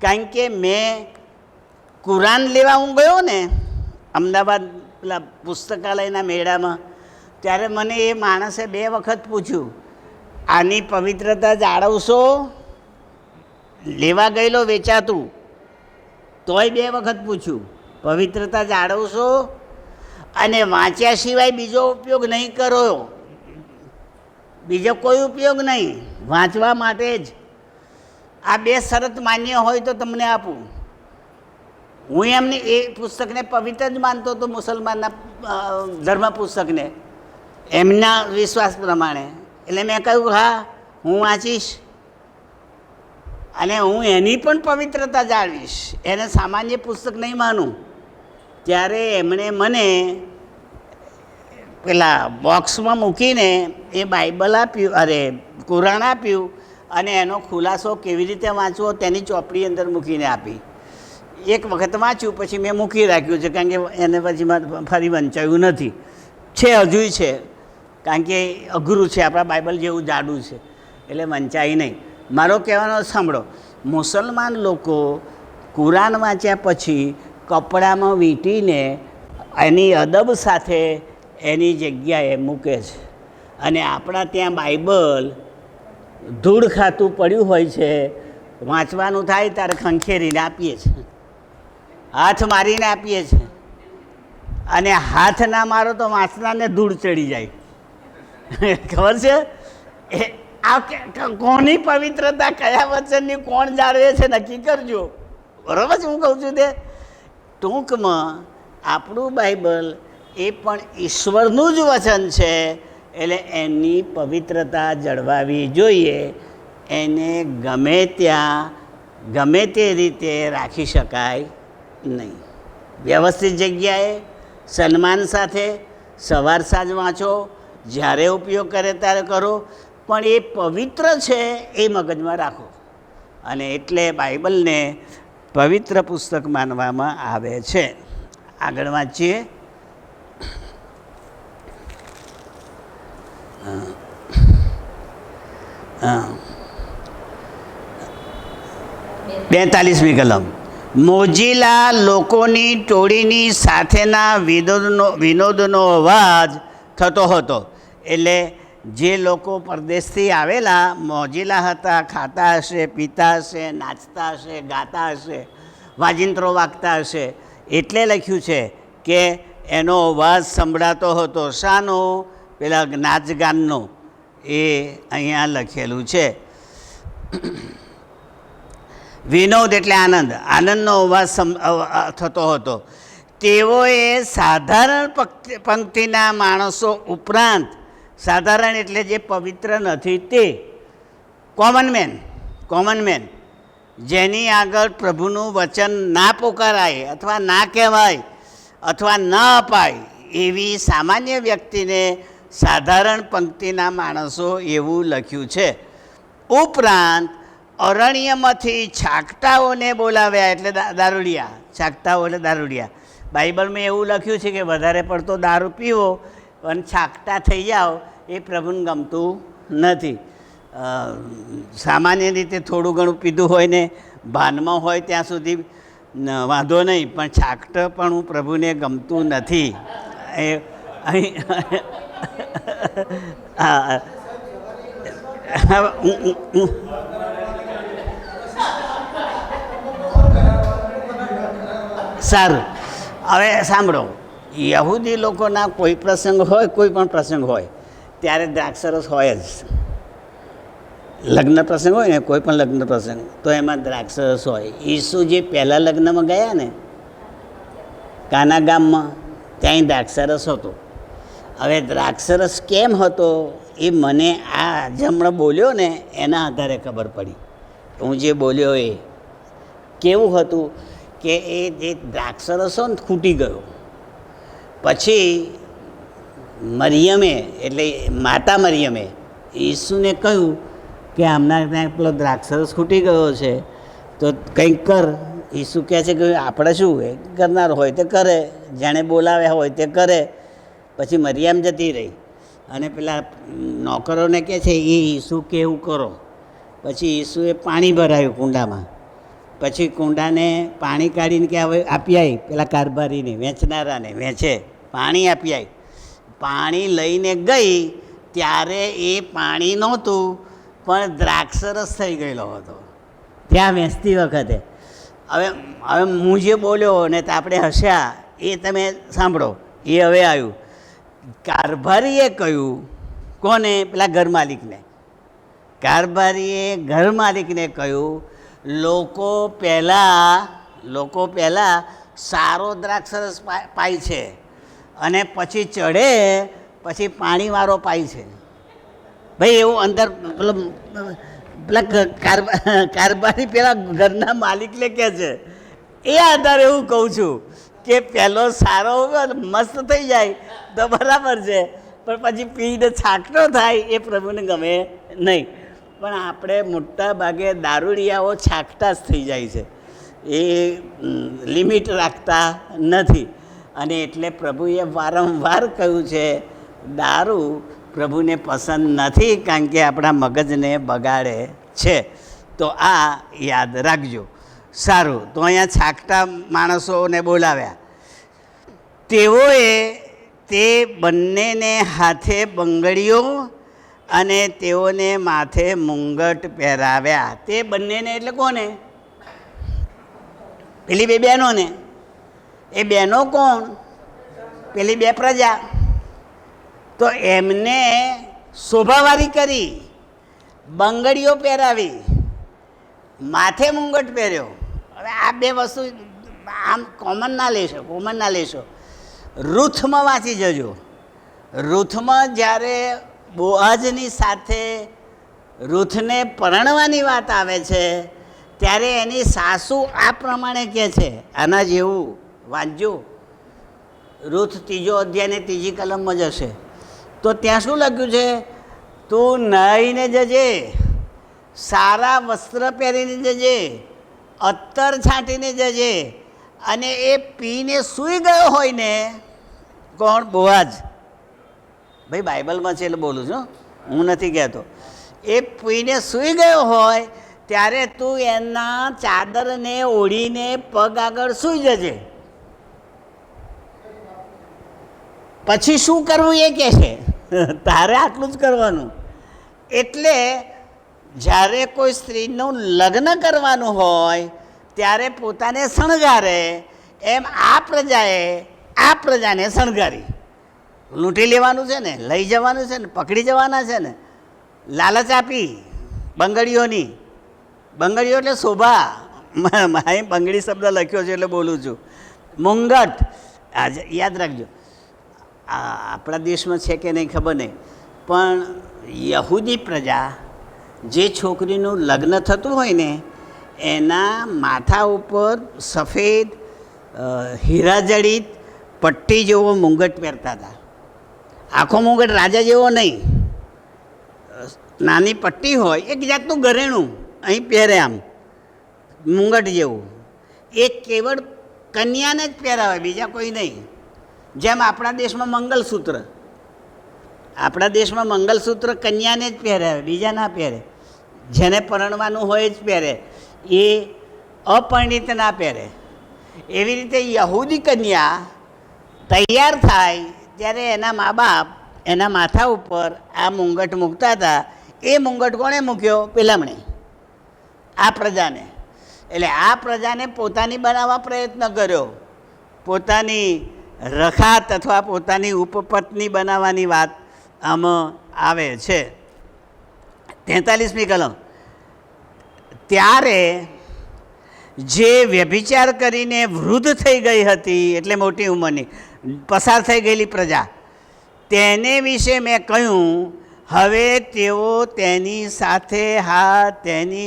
કારણ કે મેં કુરાન લેવા હું ગયો ને અમદાવાદ પેલા પુસ્તકાલયના મેળામાં, ત્યારે મને એ માણસે 2 વખત પૂછ્યું, આની પવિત્રતા જાળવશો? લેવા ગયેલો વેચાતું તોય 2 વખત પૂછ્યું, પવિત્રતા જાળવશો? અને વાંચ્યા સિવાય બીજો ઉપયોગ નહીં કરો, બીજો કોઈ ઉપયોગ નહીં, વાંચવા માટે જ. આ 2 શરત માન્ય હોય તો તમને આપું. હું એમને એ પુસ્તકને પવિત્ર જ માનતો હતો, મુસલમાનના ધર્મ પુસ્તકને, એમના વિશ્વાસ પ્રમાણે. એટલે મેં કહ્યું હા હું વાંચીશ અને હું એની પણ પવિત્રતા જાળવીશ, એને સામાન્ય પુસ્તક નહીં માનું. ત્યારે એમણે મને પેલા બોક્સમાં મૂકીને એ બાઇબલ આપ્યું, અરે કુરાન આપ્યું, અને એનો ખુલાસો કેવી રીતે વાંચવો તેની ચોપડી અંદર મૂકીને આપી. 1 વખત વાંચ્યું પછી મેં મૂકી રાખ્યું છે, કારણ કે એને પછી ફરી વંચાયું નથી. છે હજુય છે, કારણ કે અઘરું છે, આપણા બાઇબલ જેવું જાડું છે, એટલે વંચાય નહીં. મારો કહેવાનો સાંભળો, મુસલમાન લોકો કુરાન વાંચ્યા પછી કપડામાં વીંટીને એની અદબ સાથે એની જગ્યાએ મૂકે છે, અને આપણા ત્યાં બાઇબલ ધૂળ ખાતું પડ્યું હોય છે, વાંચવાનું થાય ત્યારે ખંખેરીને આપીએ છીએ, હાથ મારીને આપીએ છીએ, અને હાથ ના મારો તો વાંચનારને ધૂળ ચડી જાય. ખબર છે એ આ કોની પવિત્રતા, કયા વચનની કોણ જાળવે છે નક્કી કરજો. બરાબર છે હું કહું છું તે. ટૂંકમાં આપણું બાઇબલ એ પણ ઈશ્વરનું જ વચન છે, એટલે એની પવિત્રતા જળવાવી જોઈએ. એને ગમે ત્યાં ગમે તે રીતે રાખી શકાય નહીં. વ્યવસ્થિત જગ્યાએ સન્માન સાથે સવાર સાંજ વાંચો, જ્યારે ઉપયોગ કરે ત્યારે કરો, પણ એ પવિત્ર છે એ મગજમાં રાખો. અને એટલે બાઇબલને પવિત્ર પુસ્તક માનવામાં આવે છે. આગળ વાંચીએ. હા 42મી કલમ. મોજીલા લોકોની ટોળીની સાથેના વિનોદનો અવાજ થતો હતો. એટલે જે લોકો પરદેશથી આવેલા મોજીલા હતા, ખાતા હશે, પીતા હશે, નાચતા હશે, ગાતા હશે, વાજિંત્રો વાગતા હશે, એટલે લખ્યું છે કે એનો અવાજ સંભળાતો હતો. શાનો? પેલા નાચગાનનો. એ અહીંયા લખેલું છે. વિનોદ એટલે આનંદ, આનંદનો અવાજ થતો હતો. તેઓએ સાધારણ પંક્તિના માણસો ઉપરાંત, સાધારણ એટલે જે પવિત્ર નથી તે, કોમન મેન જેની આગળ પ્રભુનું વચન ના પોકારાય અથવા ના કહેવાય અથવા ન અપાય એવી સામાન્ય વ્યક્તિને સાધારણ પંક્તિના માણસો એવું લખ્યું છે. ઉપરાંત અરણ્યમાંથી છાકટાઓને બોલાવ્યા, એટલે દારૂડિયા. છાકટાઓ એટલે દારૂડિયા. બાઇબલમાં એવું લખ્યું છે કે વધારે પડતો દારૂ પીવો અને છાકટા થઈ જાઓ એ પ્રભુને ગમતું નથી. સામાન્ય રીતે થોડું ઘણું પીધું હોય ને ભાનમાં હોય ત્યાં સુધી વાંધો નહીં, પણ છાકટ પણ હું પ્રભુને ગમતું નથી. એ અહીં સારું. હવે સાંભળો, યહૂદી લોકોના કોઈ પ્રસંગ હોય, કોઈ પણ પ્રસંગ હોય ત્યારે દ્રાક્ષરસ હોય જ. લગ્ન પ્રસંગ હોય ને, કોઈ પણ લગ્ન પ્રસંગ, તો એમાં દ્રાક્ષરસ હોય. ઈસુ જે પહેલાં લગ્નમાં ગયા ને કાના ગામમાં, ત્યાં દ્રાક્ષરસ હતો. હવે દ્રાક્ષરસ કેમ હતો એ મને આ જમણો બોલ્યો ને એના આધારે ખબર પડી. હું જે બોલ્યો એ કેવું હતું કે એ જે દ્રાક્ષરસ ને ખૂટી ગયો, પછી મરિયમે એટલે માતા મરિયમે ઈસુને કહ્યું કે આમના ત્યાં પેલો દ્રાક્ષરસ ખૂટી ગયો છે તો કંઈક કર. ઈસુ કહે છે કે આપણે શું કરનાર હોય તે કરે, જેણે બોલાવ્યા હોય તે કરે. પછી મરિયમ જતી રહી અને પેલા નોકરોને કહે છે એ ઈસુ કે એવું કરો. પછી ઈસુએ પાણી ભરાયું કુંડામાં, પછી કુંડાને પાણી કાઢીને કે હવે આપી આવી પેલા કારભારીને વેચનારાને વેચે પાણી આપી આવી. પાણી લઈને ગઈ ત્યારે એ પાણી નહોતું પણ દ્રાક્ષરસ થઈ ગયેલો હતો ત્યાં વેચતી વખતે. હવે હું જે બોલ્યો ને તો આપણે હસ્યા એ તમે સાંભળો. એ હવે આવ્યું, કારભારીએ કહ્યું કોને? પેલા ઘર માલિકને. કારભારીએ ઘર માલિકને કહ્યું લોકો પહેલાં સારો દ્રાક્ષરસ પાય છે અને પછી ચઢે પછી પાણીવાળો પાય છે. ભાઈ એવું અંદર પેલા કારભારી પેલા ઘરના માલિકને કહે છે. એ આધારે હું કહું છું કે પહેલો સારો મસ્ત થઈ જાય તો બરાબર છે, પણ પછી પીને છાંટો થાય એ પ્રભુને ગમે નહીં. પણ આપણે મોટા ભાગે દારૂડિયાઓ છાંટતા જ થઈ જાય છે, એ લિમિટ રાખતા નથી. અને એટલે પ્રભુએ વારંવાર કહ્યું છે દારૂ પ્રભુને પસંદ નથી, કારણ કે આપણા મગજને બગાડે છે. તો આ યાદ રાખજો. સારું, તો અહીંયા છાંટતા માણસોને બોલાવ્યા. તેઓએ તે બંનેને હાથે બંગડીઓ અને તેઓને માથે મુંગટ પહેરાવ્યા. તે બંનેને એટલે કોને? પેલી બે બહેનોને. એ બહેનો કોણ? પેલી બે પ્રજા. તો એમને શોભાવારી કરી, બંગડીઓ પહેરાવી, માથે મુંગટ પહેર્યો. હવે આ બે વસ્તુ આમ કોમન ના લેશો. રૂથમાં વાંચી જજો. રૂથમાં જ્યારે બોઆઝની સાથે રૂથને પરણવાની વાત આવે છે ત્યારે એની સાસુ આ પ્રમાણે કહે છે, આના જેવું વાંચજો. રૂથ 3 અધ્યાય ને 3 કલમમાં જશે તો ત્યાં શું લખ્યું છે? તું નાહીને જજે, સારા વસ્ત્ર પહેરીને જજે, અત્તર છાંટીને જજે, અને એ પીને સૂઈ ગયો હોય ને. કોણ? બોઆઝ. ભાઈ બાઇબલમાં છે એટલે બોલું છું, હું નથી કહેતો. એ પીને સૂઈ ગયો હોય ત્યારે તું એના ચાદરને ઓઢીને પગ આગળ સૂઈ જજે. પછી શું કરવું એ કહે છે, તારે આટલું જ કરવાનું. એટલે જ્યારે કોઈ સ્ત્રીનું લગ્ન કરવાનું હોય ત્યારે પોતાને શણગારે, એમ આ પ્રજાને શણગારી. લૂંટી લેવાનું છે ને, લઈ જવાનું છે ને, પકડી જવાના છે ને, લાલચ આપી બંગડીઓની. બંગડીઓ એટલે શોભા. અહીં બંગડી શબ્દ લખ્યો છે એટલે બોલું છું. મુંગટ આજે યાદ રાખજો. આપણા દેશમાં છે કે નહીં ખબર નહીં, પણ યહૂદી પ્રજા જે છોકરીનું લગ્ન થતું હોય ને એના માથા ઉપર સફેદ હીરાજડિત પટ્ટી જેવો મુંગટ પહેરતા હતા. આખો મુંગટ રાજા જેવો નહીં, નાની પટ્ટી હોય, એક જાતનું ઘરેણું અહીં પહેરે આમ મુંગટ જેવું. એ કેવળ કન્યાને જ પહેરાવે, બીજા કોઈ નહીં. જેમ આપણા દેશમાં મંગલસૂત્ર કન્યાને જ પહેરાવે, બીજા ના પહેરે. જેને પરણવાનું હોય જ પહેરે, એ અપરિણીત ના પહેરે. એવી રીતે યહૂદી કન્યા તૈયાર થાય ત્યારે એના મા બાપ એના માથા ઉપર આ મુંગટ મૂકતા હતા. એ મુંગટ કોણે મૂક્યો? પેલામણે, આ પ્રજાને. એટલે આ પ્રજાને પોતાની બનાવવા પ્રયત્ન કર્યો. પોતાની રખાત અથવા પોતાની ઉપપત્ની બનાવવાની વાત આમાં આવે છે. 43મી કલમ. ત્યારે જે વ્યભિચાર કરીને વૃદ્ધ થઈ ગઈ હતી, એટલે મોટી ઉંમરની પસાર થઈ ગયેલી પ્રજા, તેને વિશે મેં કહ્યું, હવે તેઓ તેની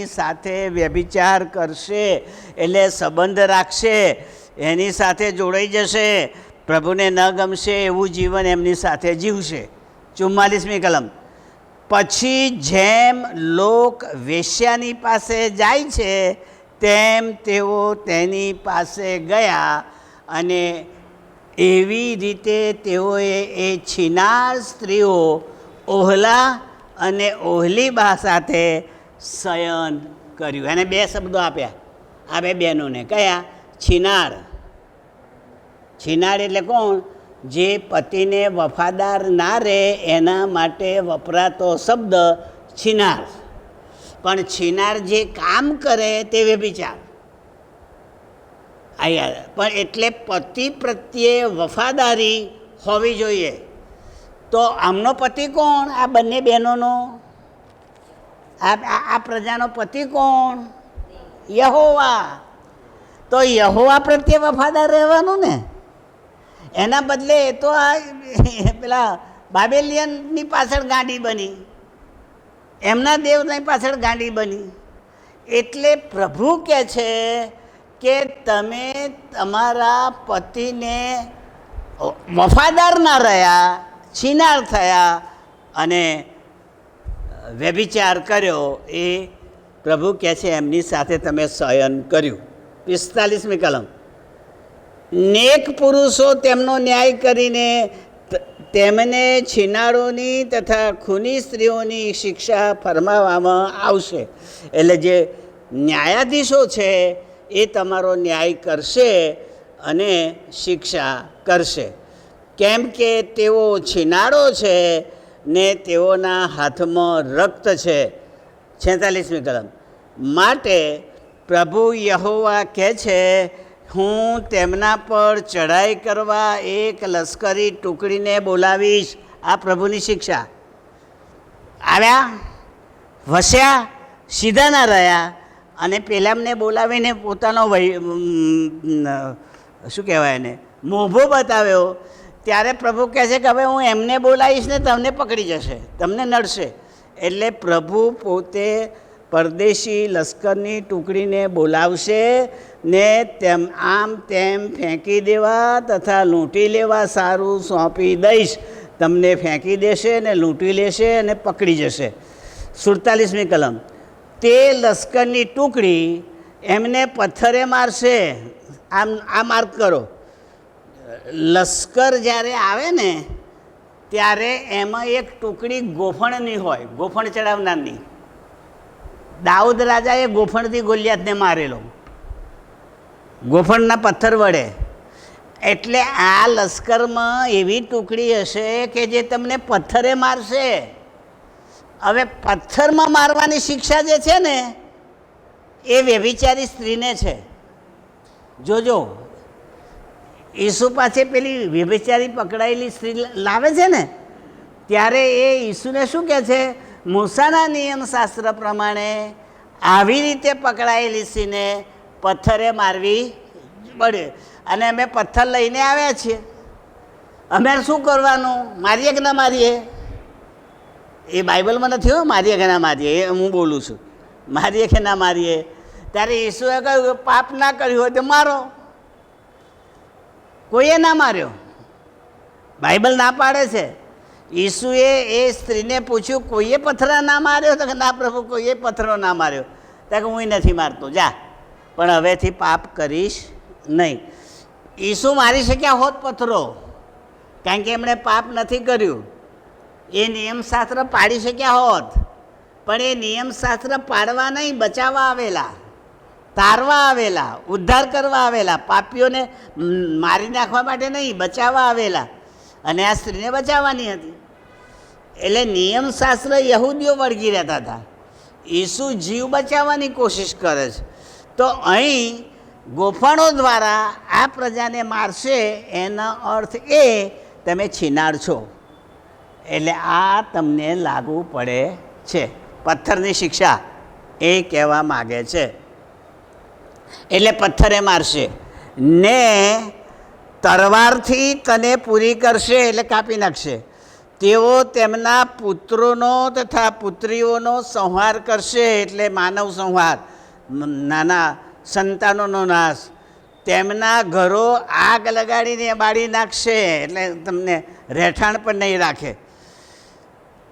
સાથે વ્યભિચાર કરશે, એટલે સંબંધ રાખશે, એની સાથે જોડાઈ જશે, પ્રભુને ન ગમશે એવું જીવન એમની સાથે જીવશે. 44મી કલમ. પછી જેમ લોક વેશ્યાની પાસે જાય છે તેમ તેઓ તેની પાસે ગયા, અને એવી રીતે તેઓએ એ છીનાર સ્ત્રીઓ ઓહલા અને ઓહલીબા સાથે શયન કર્યું. એને 2 શબ્દો આપ્યા આ 2 બહેનોને. કયા? છીનાર. છીનાર એટલે કોણ? જે પતિને વફાદાર ના રહે એના માટે વપરાતો શબ્દ છીનાર. પણ છીનાર જે કામ કરે તે વ્યભિચાર. પણ એટલે પતિ પ્રત્યે વફાદારી હોવી જોઈએ. તો આમનો પતિ કોણ? આ બંને બહેનોનો, આ પ્રજાનો પતિ કોણ? યહોવા. તો યહોવા પ્રત્યે વફાદાર રહેવાનું ને. એના બદલે તો આ પેલા બાબેલિયનની પાછળ ગાંડી બની, એમના દેવની પાછળ ગાંડી બની. એટલે પ્રભુ કહે છે કે તમે તમારા પતિને વફાદાર ના રહ્યા, છીનાર થયા અને વ્યભિચાર કર્યો, એ પ્રભુ કહે છે એમની સાથે તમે શયન કર્યું. 45મી કલમ. નેક પુરુષો તેમનો ન્યાય કરીને તેમને છીનારોની તથા ખૂની સ્ત્રીઓની શિક્ષા ફરમાવવામાં આવશે. એટલે જે ન્યાયાધીશો છે એ તમારો ન્યાય કરશે અને શિક્ષા કરશે, કેમ કે તેઓ છીનારો છે ને તેઓના હાથમાં રક્ત છે. 46મી કલમ. માટે પ્રભુ યહોવા કહે છે, હું તેમના પર ચઢાઈ કરવા એક લશ્કરી ટુકડીને બોલાવીશ. આ પ્રભુની શિક્ષા. આવ્યા, વસ્યા, સીધા ના રહ્યા, અને પેલામને બોલાવીને પોતાનો શું કહેવાય એને મોભો બતાવ્યો. ત્યારે પ્રભુ કહે છે કે હવે હું એમને બોલાવીશ ને તમને પકડી જશે, તમને નડશે. એટલે પ્રભુ પોતે પરદેશી લશ્કરની ટુકડીને બોલાવશે ને તેમ આમ તેમ ફેંકી દેવા તથા લૂંટી લેવા સારું સોંપી દઈશ. તમને ફેંકી દેશે ને લૂંટી લેશે અને પકડી જશે. 47મી કલમ. તે લશ્કરની ટુકડી એમને પથ્થરે મારશે. આ માર્ક કરો. લશ્કર જ્યારે આવે ને ત્યારે એમાં એક ટુકડી ગોફણની હોય, ગોફણ ચડાવનારની. દાઉદ રાજાએ ગોફણથી ગોલિયાતને મારેલો, ગોફણના પથ્થર વડે. એટલે આ લશ્કરમાં એવી ટુકડી હશે કે જે તમને પથ્થરે મારશે. હવે પથ્થરમાં મારવાની શિક્ષા જે છે ને એ વ્યભિચારી સ્ત્રીને છે. જોજો, ઈસુ પાસે પેલી વ્યભિચારી પકડાયેલી સ્ત્રી લાવે છે ને ત્યારે એ ઈસુને શું કહે છે? મૂસાના નિયમશાસ્ત્ર પ્રમાણે આવી રીતે પકડાયેલી સ્ત્રીને પથ્થરે મારવી પડે. અને અમે પથ્થર લઈને આવ્યા છીએ, અમે શું કરવાનું? મારીએ કે ના મારીએ? એ બાઇબલમાં નથી હો, મારીએ કે ના મારીએ, એ હું બોલું છું. મારીએ કે ના મારીએ? ત્યારે ઈસુએ કહ્યું પાપ ના કર્યું હોય તો મારો. કોઈએ ના માર્યો, બાઇબલ ના પાડે છે. ઈસુએ એ સ્ત્રીને પૂછ્યું કોઈએ પથ્થર ના માર્યો? તો કે ના પ્રભુ, કોઈએ પથ્થરો ના માર્યો. તો કે હું નથી મારતો, જા, પણ હવેથી પાપ કરીશ નહીં. ઈસુ મારી શક્યા હોત પથ્થરો, કારણ કે એમણે પાપ નથી કર્યું. એ નિયમશાસ્ત્ર પાડી શક્યા હોત, પણ એ નિયમશાસ્ત્ર પાડવા નહીં, બચાવવા આવેલા, તારવા આવેલા, ઉદ્ધાર કરવા આવેલા. પાપીઓને મારી નાખવા માટે નહીં, બચાવવા આવેલા. અને આ સ્ત્રીને બચાવવાની હતી. એટલે નિયમશાસ્ત્ર યહૂદીઓ વળગી રહેતા હતા, ઈસુ જીવ બચાવવાની કોશિશ કરે છે. તો અહીં ગોફણો દ્વારા આ પ્રજાને મારશે, એનો અર્થ એ તમે છીનાર છો. એટલે આ તમને લાગુ પડે છે. પથ્થરની શિક્ષા એ કહેવા માગે છે. એટલે પથ્થરે મારશે ને તરવારથી તને પૂરી કરશે, એટલે કાપી નાખશે. તેઓ તેમના પુત્રોનો તથા પુત્રીઓનો સંહાર કરશે, એટલે માનવ સંહાર, નાના સંતાનોનો નાશ. તેમના ઘરો આગ લગાડીને બાળી નાખશે, એટલે તમને રહેઠાણ પણ નહીં રાખે.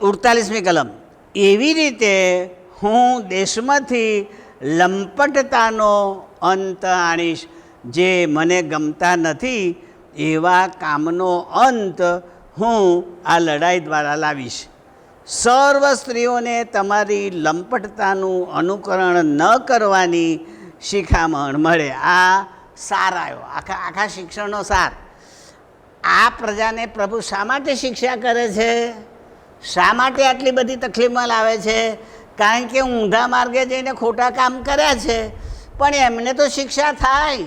48મી કલમ. એવી રીતે હું દેશમાંથી લંપટતાનો અંત આણીશ, જે મને ગમતા નથી એવા કામનો અંત હું આ લડાઈ દ્વારા લાવીશ. સર્વ સ્ત્રીઓને તમારી લંપટતાનું અનુકરણ ન કરવાની શિખામણ મળે. આ સાર આવ્યો, આખા શિક્ષણનો સાર. આ પ્રજાને પ્રભુ શા માટે શિક્ષા કરે છે? શા માટે આટલી બધી તકલીફમાં લાવે છે? કારણ કે ઊંધા માર્ગે જઈને ખોટા કામ કર્યા છે. પણ એમને તો શિક્ષા થાય,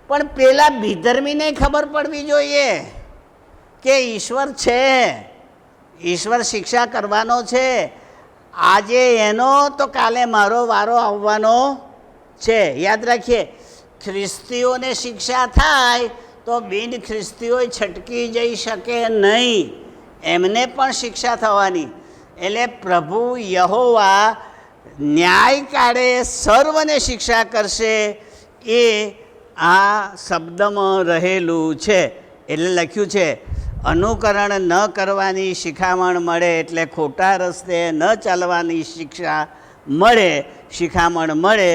પણ પેલા વિધર્મીને ખબર પડવી જોઈએ કે ઈશ્વર છે, ઈશ્વર શિક્ષા કરવાનો છે. આજે એનો તો કાલે મારો વારો આવવાનો છે. યાદ રાખીએ, ખ્રિસ્તીઓને શિક્ષા થાય તો બિન ખ્રિસ્તીઓ છટકી જઈ શકે નહીં, એમને પણ શિક્ષા થવાની. એટલે પ્રભુ યહોવા ન્યાય કાળે સર્વને શિક્ષા કરશે, એ આ શબ્દમાં રહેલું છે. એટલે લખ્યું છે, અનુકરણ ન કરવાની શિખામણ મળે, એટલે ખોટા રસ્તે ન ચાલવાની શિક્ષા મળે, શિખામણ મળે,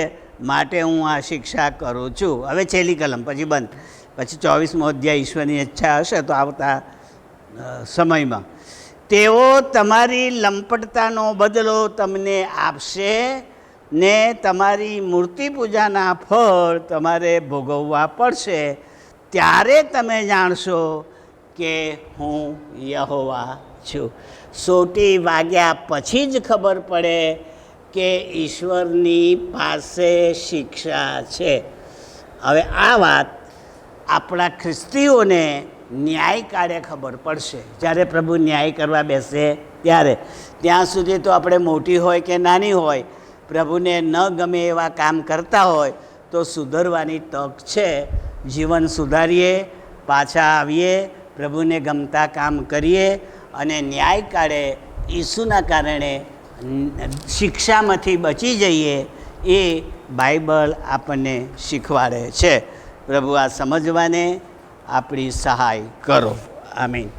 માટે હું આ શિક્ષા કરું છું. હવે છેલ્લી કલમ, પછી બંધ. પછી 24મો અધ્યાય ઈશ્વરની ઈચ્છા હશે તો આવતા સમયમાં. તેઓ તમારી લંપટતાનો બદલો તમને આપશે ને તમારી મૂર્તિ પૂજાના ફળ તમારે ભોગવવા પડશે. ત્યારે તમે જાણશો કે હું યહોવા છું. સોટી વાગ્યા પછી જ ખબર પડે કે ઈશ્વરની પાસે શિક્ષા છે. હવે આ વાત આપણા ખ્રિસ્તીઓને ન્યાય કાળે ખબર પડશે, જ્યારે પ્રભુ ન્યાય કરવા બેસે ત્યારે. ત્યાં સુધી તો આપણે મોટી હોય કે નાની હોય, પ્રભુને ન ગમે એવા કામ કરતા હોય તો સુધરવાની તક છે. જીવન સુધારીએ, પાછા આવીએ, પ્રભુને ગમતા કામ કરીએ, અને ન્યાય કાળે ઈસુના કારણે શિક્ષામાંથી બચી જઈએ, એ બાઇબલ આપણને શીખવાડે છે. પ્રભુ આ સમજવાને આપણી સહાય કરો. આમીન.